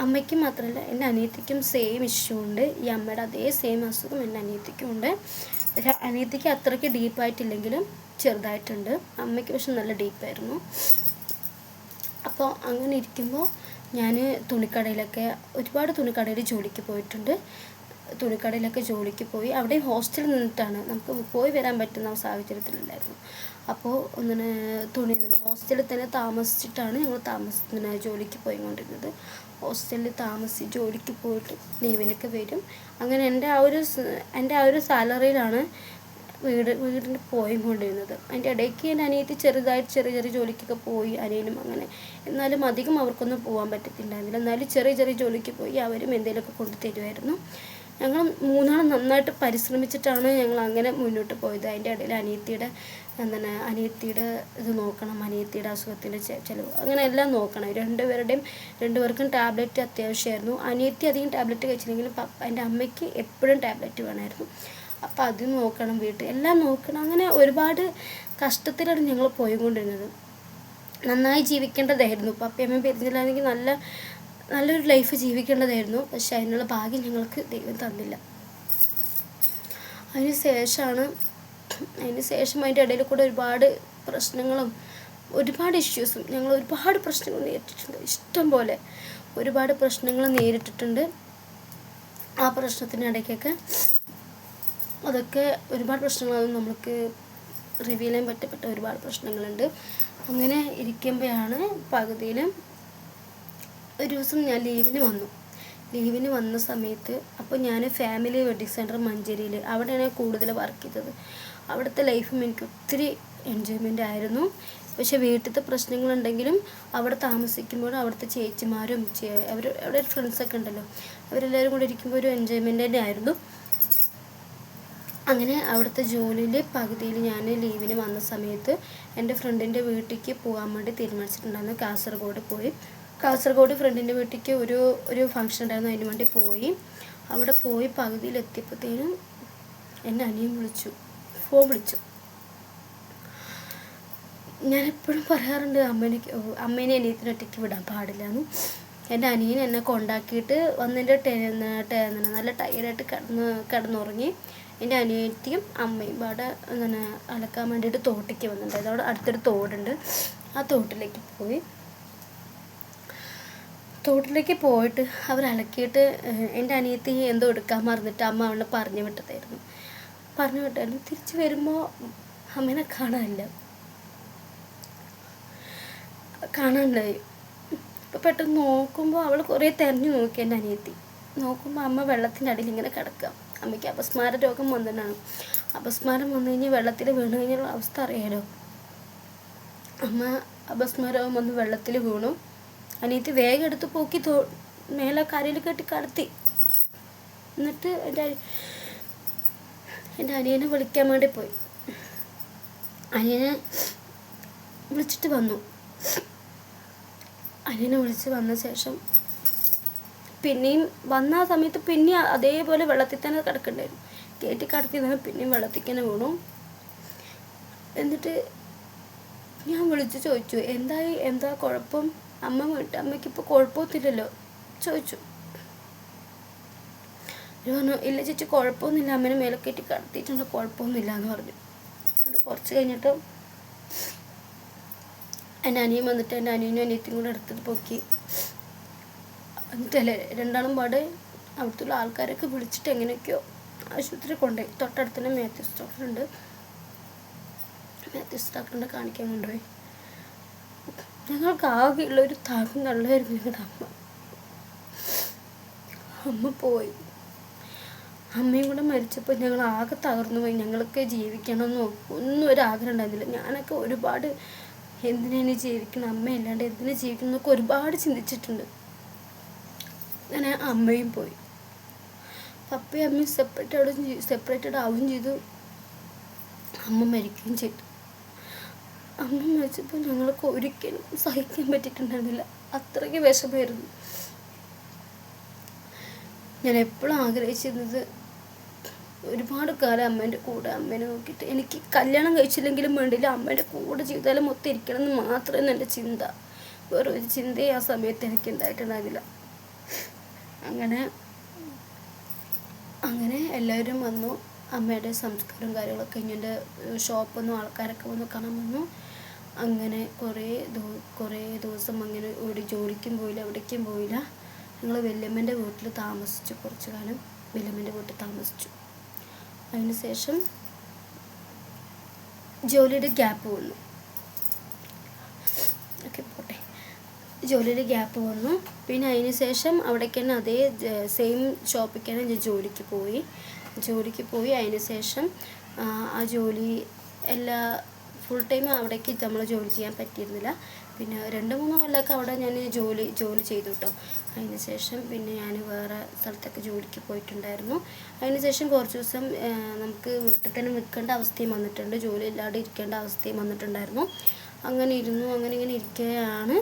അമ്മയ്ക്ക് മാത്രമല്ല എൻ്റെ അനിയത്തിക്കും സെയിം ഇഷ്യൂ ഉണ്ട്. ഈ അമ്മയുടെ അതേ സെയിം അസുഖം എൻ്റെ അനിയത്തിക്കും ഉണ്ട്. പക്ഷേ അനിയത്തിക്ക് അത്രയ്ക്ക് ഡീപ്പായിട്ടില്ലെങ്കിലും ചെറുതായിട്ടുണ്ട്, അമ്മയ്ക്ക് പക്ഷെ നല്ല ഡീപ്പായിരുന്നു. അപ്പോൾ അങ്ങനെ ഇരിക്കുമ്പോൾ ഞാൻ തുണിക്കടയിലൊക്കെ ഒരുപാട് തുണിക്കടയിൽ ജോലിക്ക് പോയിട്ടുണ്ട്. തുണിക്കടയിലൊക്കെ ജോലിക്ക് പോയി, അവിടെ ഹോസ്റ്റലിൽ നിന്നിട്ടാണ്, നമുക്ക് പോയി വരാൻ പറ്റുന്ന സാഹചര്യത്തിലല്ലായിരുന്നു. അപ്പോൾ ഹോസ്റ്റലിൽ തന്നെ താമസിച്ചിട്ടാണ് ഞങ്ങൾ ജോലിക്ക് പോയിക്കൊണ്ടിരുന്നത്. ഹോസ്റ്റലിൽ താമസിച്ച് ജോലിക്ക് പോയിട്ട് ലീവിനൊക്കെ വരും. അങ്ങനെ എൻ്റെ ആ ഒരു സാലറിയിലാണ് വീടിന് പോയിക്കൊണ്ടിരുന്നത്. അതിൻ്റെ ഇടയ്ക്ക് എൻ്റെ അനിയത്തി ചെറിയ ജോലിക്കൊക്കെ പോയി, അനിയനും അങ്ങനെ. എന്നാലും അധികം അവർക്കൊന്നും പോകാൻ പറ്റത്തില്ലായിരുന്നില്ല. എന്നാലും ചെറിയ ജോലിക്ക് പോയി അവരും എന്തെങ്കിലുമൊക്കെ കൊണ്ടു തരുമായിരുന്നു. ഞങ്ങൾ മൂന്നാളും നന്നായിട്ട് പരിശ്രമിച്ചിട്ടാണ് ഞങ്ങൾ അങ്ങനെ മുന്നോട്ട് പോയത്. അതിൻ്റെ ഇടയിൽ അനിയത്തിയുടെ ഇത് നോക്കണം, അനിയത്തിയുടെ അസുഖത്തിൻ്റെ ചിലവ്, അങ്ങനെ എല്ലാം നോക്കണം. രണ്ടുപേർക്കും ടാബ്ലറ്റ് അത്യാവശ്യമായിരുന്നു. അനിയത്തി അധികം ടാബ്ലറ്റ് കഴിച്ചില്ലെങ്കിലും എൻ്റെ അമ്മയ്ക്ക് എപ്പോഴും ടാബ്ലറ്റ് വേണമായിരുന്നു. അപ്പം അത് നോക്കണം, വീട്ടിൽ എല്ലാം നോക്കണം. അങ്ങനെ ഒരുപാട് കഷ്ടത്തിലാണ് ഞങ്ങൾ പോയിക്കൊണ്ടിരുന്നത്. നന്നായി ജീവിക്കേണ്ടതായിരുന്നു. പപ്പയമ്മയും പെരുന്നില്ലാണെങ്കിൽ നല്ലൊരു ലൈഫ് ജീവിക്കേണ്ടതായിരുന്നു. പക്ഷെ അതിനുള്ള ഭാഗ്യം ഞങ്ങൾക്ക് ദൈവം തന്നില്ല. അതിന് ശേഷം അതിൻ്റെ ഇടയിൽ കൂടെ ഒരുപാട് പ്രശ്നങ്ങളും ഒരുപാട് ഇഷ്യൂസും ഞങ്ങൾ ഒരുപാട് പ്രശ്നങ്ങൾ നേരിട്ടിട്ടുണ്ട്. ഇഷ്ടം പോലെ ഒരുപാട് പ്രശ്നങ്ങൾ നേരിട്ടിട്ടുണ്ട്. ആ പ്രശ്നത്തിനിടയ്ക്കൊക്കെ അതൊക്കെ ഒരുപാട് പ്രശ്നങ്ങളൊന്നും നമുക്ക് റിവീൽ ചെയ്യാൻ പറ്റപ്പെട്ട ഒരുപാട് പ്രശ്നങ്ങളുണ്ട്. അങ്ങനെ ഇരിക്കുമ്പോഴാണ് പകുതിയിലും ഒരു ദിവസം ഞാൻ ലീവിന് വന്ന സമയത്ത്, അപ്പോൾ ഞാൻ ഫാമിലി വെഡിങ് സെൻറ്റർ മഞ്ചേരിയിൽ, അവിടെയാണ് കൂടുതൽ വർക്ക് ചെയ്തത്. അവിടുത്തെ ലൈഫും എനിക്ക് ഒത്തിരി എൻജോയ്മെൻ്റ് ആയിരുന്നു. പക്ഷേ വീട്ടിലത്തെ പ്രശ്നങ്ങളുണ്ടെങ്കിലും അവിടെ താമസിക്കുമ്പോഴും അവിടുത്തെ ചേച്ചിമാരും അവിടെ ഫ്രണ്ട്സൊക്കെ ഉണ്ടല്ലോ, അവരെല്ലാവരും കൂടെ ഇരിക്കുമ്പോൾ ഒരു എൻജോയ്മെൻ്റ് തന്നെ ആയിരുന്നു. അങ്ങനെ അവിടുത്തെ ജോലിയിൽ പകുതിയിൽ ഞാൻ ലീവിന് വന്ന സമയത്ത് എൻ്റെ ഫ്രണ്ടിൻ്റെ വീട്ടിലേക്ക് പോകാൻ വേണ്ടി തീരുമാനിച്ചിട്ടുണ്ടായിരുന്നു. കാസർഗോഡ് ഫ്രണ്ടിൻ്റെ വീട്ടിലേക്ക് ഒരു ഫംഗ്ഷൻ ഉണ്ടായിരുന്നു, അതിന് വേണ്ടി പോയി. അവിടെ പോയി പകുതിയിലെത്തിയപ്പോഴത്തേനും എൻ്റെ അനിയൻ ഫോൺ വിളിച്ചു. ഞാൻ എപ്പോഴും പറയാറുണ്ട് അമ്മേനെ അനിയത്തിനെ ഒറ്റയ്ക്ക് വിടാൻ പാടില്ലാന്ന്. എൻ്റെ അനിയൻ എന്നെ കൊണ്ടാക്കിയിട്ട് വന്നതിൻ്റെ നല്ല ടയർഡായിട്ട് കിടന്നുറങ്ങി. എൻ്റെ അനിയത്തിയും അമ്മയും അവിടെ അലക്കാൻ വേണ്ടിയിട്ട് തോട്ടിലേക്ക് വന്നിട്ടുണ്ടായിരുന്നു. അവിടെ അടുത്തൊരു തോടുണ്ട്, ആ തോട്ടിലേക്ക് പോയിട്ട് അവർ അലക്കിയിട്ട് എൻ്റെ അനിയത്തി എന്തോ എടുക്കാൻ മറന്നിട്ട് അമ്മ അവളെ പറഞ്ഞു വിട്ടായിരുന്നു. തിരിച്ച് വരുമ്പോൾ അമ്മേനെ കാണാണ്ടായി. അപ്പോൾ പെട്ടെന്ന് നോക്കുമ്പോൾ അവൾ കുറേ തെരഞ്ഞു നോക്കി. എൻ്റെ അനിയത്തി നോക്കുമ്പോൾ അമ്മ വെള്ളത്തിൻ്റെ അടിയിൽ ഇങ്ങനെ കിടക്കുക. അമ്മയ്ക്ക് അപസ്മാര രോഗം വന്നതാണ്. അപസ്മാരം വന്നു കഴിഞ്ഞാൽ വെള്ളത്തിൽ വീണ് കഴിഞ്ഞുള്ള അവസ്ഥ അറിയാലോ. അമ്മ അപസ്മാര രോഗം വന്ന് വെള്ളത്തിൽ വീണു. അനിയത്തി വേഗം എടുത്ത് പോക്കി മേലെ കരയിൽ കെട്ടി കടത്തി. എന്നിട്ട് എൻ്റെ അനിയനെ വിളിക്കാൻ വേണ്ടി പോയി. അനിയനെ വിളിച്ചിട്ട് വന്നു. അനിയനെ വിളിച്ച് വന്ന ശേഷം പിന്നെയും വന്ന ആ സമയത്ത് പിന്നെയും അതേപോലെ വെള്ളത്തിൽ തന്നെ കിടക്കണ്ടായിരുന്നു. കയറ്റി കടത്തി നിന്ന് പിന്നെയും വെള്ളത്തിൽ തന്നെ വീണു. എന്നിട്ട് ഞാൻ വിളിച്ച് ചോദിച്ചു, എന്താ കുഴപ്പം? അമ്മയ്ക്കിപ്പോൾ കുഴപ്പമൊന്നുമില്ലല്ലോ ചോദിച്ചു. പറഞ്ഞു, ഇല്ല ചേച്ചി കുഴപ്പമൊന്നുമില്ല, അമ്മേനെ മേലെ കയറ്റി കടത്തിയിട്ടുണ്ട്, കുഴപ്പമൊന്നുമില്ല എന്ന് പറഞ്ഞു. എന്നിട്ട് കുറച്ച് കഴിഞ്ഞിട്ട് എൻ്റെ അനിയൻ വന്നിട്ട് എൻ്റെ അനിയനും അനിയത്തിയും കൂടെ എടുത്തിട്ട് പൊക്കി. എന്നിട്ടല്ലേ രണ്ടാളും പാടെ അവിടുത്തെ ആൾക്കാരൊക്കെ വിളിച്ചിട്ട് എങ്ങനെയൊക്കെയോ ആശുപത്രി കൊണ്ടുപോയി. തൊട്ടടുത്ത് തന്നെ മാത്യൂസ് ഡോക്ടറിൻ്റെ കാണിക്കാൻ കൊണ്ടുപോയി. ഞങ്ങൾക്ക് ആകെയുള്ളൊരു താങ്ങും തള്ളായിരുന്നു ഞങ്ങളുടെ അമ്മ പോയി. അമ്മയും കൂടെ മരിച്ചപ്പോൾ ഞങ്ങൾ ആകെ തകർന്നു പോയി. ഞങ്ങൾക്ക് ജീവിക്കണമെന്നോ ഒന്നും ഒരു ആഗ്രഹം ഉണ്ടായിരുന്നില്ല. ഞാനൊക്കെ ഒരുപാട് എന്തിനാണ് ജീവിക്കണം, അമ്മയല്ലാണ്ട് എന്തിനാ ജീവിക്കണം എന്നൊക്കെ ഒരുപാട് ചിന്തിച്ചിട്ടുണ്ട്. അങ്ങനെ അമ്മയും പോയി. പപ്പയും അമ്മയും സെപ്പറേറ്റഡ് ആവുകയും ചെയ്തു. അമ്മ മരിക്കുകയും ചെയ്തു. അമ്മ മരിച്ചപ്പോൾ ഞങ്ങൾക്ക് ഒരിക്കലും സഹിക്കാൻ പറ്റിയിട്ടുണ്ടായിരുന്നില്ല. അത്രയ്ക്ക് വിഷമമായിരുന്നു. ഞാൻ എപ്പോഴും ആഗ്രഹിച്ചിരുന്നത് ഒരുപാട് കാലം അമ്മേനെ നോക്കിയിട്ട് എനിക്ക് കല്യാണം കഴിച്ചില്ലെങ്കിലും വേണ്ടില്ല, അമ്മേൻ്റെ കൂടെ ജീവിതകാലം മൊത്തം ഇരിക്കണം എന്ന് മാത്രമായിരുന്നു എൻ്റെ ചിന്ത. വേറൊരു ചിന്തയും ആ സമയത്ത് എനിക്ക് ഉണ്ടായിട്ടുണ്ടായിരുന്നില്ല. അങ്ങനെ എല്ലാവരും വന്നു. അമ്മയുടെ സംസ്കാരവും കാര്യങ്ങളൊക്കെ കഴിഞ്ഞ് ഷോപ്പൊന്നും ആൾക്കാരൊക്കെ വന്ന് കാണാൻ വന്നു. അങ്ങനെ കുറേ ദിവസം അങ്ങനെ ഒരു ജോലിക്കും പോയില്ല, എവിടേക്കും പോയില്ല. ഞങ്ങൾ വല്യമ്മേൻ്റെ വീട്ടിൽ താമസിച്ചു. കുറച്ച് കാലം വല്യമ്മേൻ്റെ വീട്ടിൽ താമസിച്ചു. അതിന് ശേഷം ജോലിയുടെ ഗ്യാപ്പ് വന്നു. ഓക്കെ പോട്ടെ, ജോലിയുടെ ഗ്യാപ്പ് വന്നു. പിന്നെ അതിന് ശേഷം അവിടേക്ക് തന്നെ അതേ സെയിം ഷോപ്പിൽ തന്നെ ഞാൻ ജോലിക്ക് പോയി. അതിന് ശേഷം ആ ജോലി ഫുൾ ടൈം അവിടേക്ക് നമ്മൾ ജോലി ചെയ്യാൻ പറ്റിയിരുന്നില്ല. പിന്നെ 2-3 കൊല്ലമൊക്കെ അവിടെ ഞാൻ ജോലി ചെയ്തു കേട്ടോ. അതിന് ശേഷം പിന്നെ ഞാൻ വേറെ സ്ഥലത്തൊക്കെ ജോലിക്ക് പോയിട്ടുണ്ടായിരുന്നു. അതിന് ശേഷം കുറച്ച് ദിവസം നമുക്ക് വീട്ടിൽ തന്നെ നിൽക്കേണ്ട അവസ്ഥയും വന്നിട്ടുണ്ട്, ജോലി ഇല്ലാതെ ഇരിക്കേണ്ട അവസ്ഥയും വന്നിട്ടുണ്ടായിരുന്നു. അങ്ങനെ ഇങ്ങനെ ഇരിക്കുകയാണ്.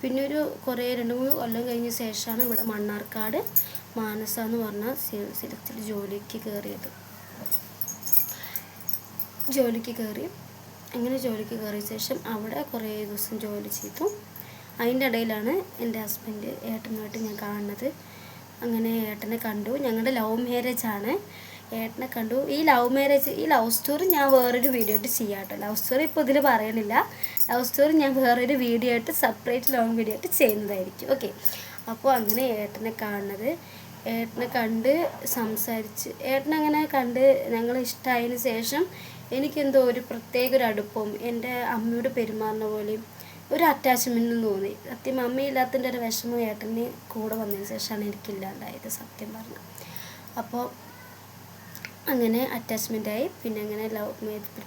പിന്നെ ഒരു 2-3 കൊല്ലം കഴിഞ്ഞ ശേഷമാണ് ഇവിടെ മണ്ണാർക്കാട് മാനസ എന്ന് പറഞ്ഞ സെലക്റ്റിൽ ജോലിക്ക് കയറിയത്. അങ്ങനെ ജോലിക്ക് കയറിയ ശേഷം അവിടെ കുറേ ദിവസം ജോലി ചെയ്തു. അതിൻ്റെ ഇടയിലാണ് എൻ്റെ ഹസ്ബൻഡ് ഏട്ടനുമായിട്ട് ഞാൻ കാണുന്നത്. അങ്ങനെ ഏട്ടനെ കണ്ടു. ഞങ്ങളുടെ ലവ് മാരേജാണ്. ഏട്ടനെ കണ്ടു. ഈ ലവ് സ്റ്റോറി ഞാൻ വേറൊരു വീഡിയോ ആയിട്ട് ചെയ്യാം കേട്ടോ. ലവ് സ്റ്റോറി ഇപ്പോൾ ഇതിൽ പറയണില്ല. ലവ് സ്റ്റോറി ഞാൻ വേറൊരു വീഡിയോ ആയിട്ട് സെപ്പറേറ്റ് ലോങ് വീഡിയോ ആയിട്ട് ചെയ്യുന്നതായിരിക്കും. ഓക്കെ, അപ്പോൾ അങ്ങനെ ഏട്ടനെ കണ്ട് സംസാരിച്ച് ഏട്ടനങ്ങനെ കണ്ട് ഞങ്ങൾ ഇഷ്ടമായതിന് ശേഷം എനിക്കെന്തോ ഒരു പ്രത്യേക ഒരു അടുപ്പവും എൻ്റെ അമ്മയോട് പെരുമാറുന്ന പോലെയും ഒരു അറ്റാച്ച്മെൻറ്റും തോന്നി. സത്യം അമ്മയില്ലാത്തതിൻ്റെ ഒരു വിഷമം ഏട്ടന് കൂടെ വന്നതിന് ശേഷമാണ് എനിക്കില്ലാണ്ടായത് സത്യം പറഞ്ഞാൽ. അപ്പോൾ അങ്ങനെ അറ്റാച്ച്മെൻറ്റായി. പിന്നെ അങ്ങനെ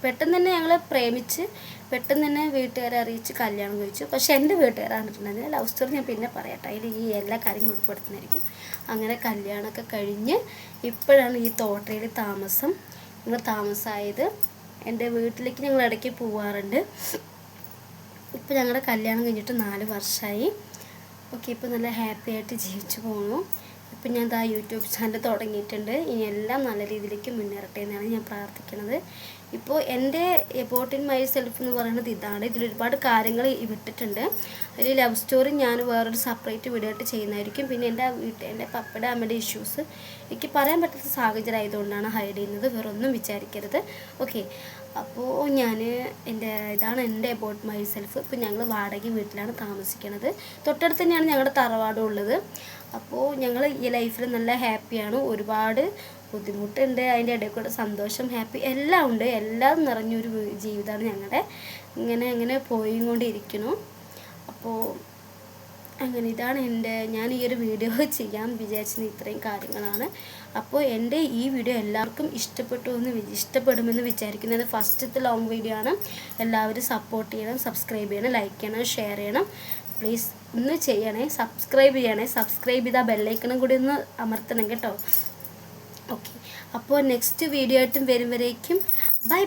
പെട്ടെന്ന് തന്നെ ഞങ്ങൾ പ്രേമിച്ച് പെട്ടെന്ന് തന്നെ വീട്ടുകാരെ അറിയിച്ച് കല്യാണം കഴിച്ചു. പക്ഷേ എൻ്റെ വീട്ടുകാരാണ് പറഞ്ഞിട്ടുണ്ടായിരുന്നില്ല. ലവ് സ്റ്റോറി ഞാൻ പിന്നെ പറയട്ടെ, അതിൽ ഈ എല്ലാ കാര്യങ്ങളും ഉൾപ്പെടുത്തുന്നതായിരിക്കും. അങ്ങനെ കല്യാണമൊക്കെ കഴിഞ്ഞ് ഇപ്പോഴാണ് ഈ തോട്ടയിൽ ഞങ്ങൾ താമസമായത്. എൻ്റെ വീട്ടിലേക്ക് ഞങ്ങൾ ഇടയ്ക്ക് പോവാറുണ്ട്. ഇപ്പോൾ ഞങ്ങളുടെ കല്യാണം കഴിഞ്ഞിട്ട് 4 വർഷമായി. ഓക്കെ, ഇപ്പോൾ നല്ല ഹാപ്പി ആയിട്ട് ജീവിച്ചു പോകുന്നു. ഇപ്പം ഞാൻ യൂട്യൂബ് ചാനൽ തുടങ്ങിയിട്ടുണ്ട്. ഇനി എല്ലാം നല്ല രീതിയിലേക്ക് മുന്നേറട്ടെ എന്നാണ് ഞാൻ പ്രാർത്ഥിക്കുന്നത്. ഇപ്പോൾ എൻ്റെ എബൌട്ട് ഇൻ മൈ സെൽഫ് എന്ന് പറയുന്നത് ഇതാണ്. ഇതിലൊരുപാട് കാര്യങ്ങൾ വിട്ടിട്ടുണ്ട്. അതിൽ ലവ് സ്റ്റോറി ഞാൻ വേറൊരു സെപ്പറേറ്റ് വീഡിയോ ആയിട്ട് ചെയ്യുന്നതായിരിക്കും. പിന്നെ എൻ്റെ പപ്പയുടെ അമ്മയുടെ ഇഷ്യൂസ് എനിക്ക് പറയാൻ പറ്റാത്ത സാഹചര്യം ആയതുകൊണ്ടാണ് ഹൈഡ് ചെയ്യുന്നത്. വേറൊന്നും വിചാരിക്കരുത്. ഓക്കെ, അപ്പോൾ ഇതാണ് എൻ്റെ എബൌട്ട് മൈ സെൽഫ്. ഇപ്പോൾ ഞങ്ങൾ വാടക വീട്ടിലാണ് താമസിക്കുന്നത്. തൊട്ടടുത്ത് തന്നെയാണ് ഞങ്ങളുടെ തറവാടും ഉള്ളത്. അപ്പോൾ ഞങ്ങൾ ഈ ലൈഫിൽ നല്ല ഹാപ്പിയാണ്. ഒരുപാട് ബുദ്ധിമുട്ടുണ്ട്, അതിൻ്റെ ഇടയിൽ കൂടെ സന്തോഷം, ഹാപ്പി എല്ലാം ഉണ്ട്. എല്ലാം നിറഞ്ഞൊരു ജീവിതമാണ് ഞങ്ങളുടെ. ഇങ്ങനെ പോയിക്കൊണ്ടിരിക്കുന്നു. അപ്പോൾ അങ്ങനെ ഇതാണ് ഞാൻ ഈ ഒരു വീഡിയോ ചെയ്യാൻ വിചാരിച്ചത് ഇത്രയും കാര്യങ്ങളാണ്. അപ്പോൾ എൻ്റെ ഈ വീഡിയോ എല്ലാവർക്കും ഇഷ്ടപ്പെടുമെന്ന് വിചാരിക്കുന്നത് ഫസ്റ്റത്തെ ലോങ് വീഡിയോ ആണ്. എല്ലാവരും സപ്പോർട്ട് ചെയ്യണം, സബ്സ്ക്രൈബ് ചെയ്യണം, ലൈക്ക് ചെയ്യണം, ഷെയർ ചെയ്യണം. പ്ലീസ് ഒന്ന് ചെയ്യണേ, സബ്സ്ക്രൈബ് ചെയ്താൽ ബെല്ലൈക്കണും കൂടി ഒന്ന് അമർത്തണം കേട്ടോ. ഓക്കെ, അപ്പോൾ നെക്സ്റ്റ് വീഡിയോ ആയിട്ടും വരും വരേക്കും ബൈ.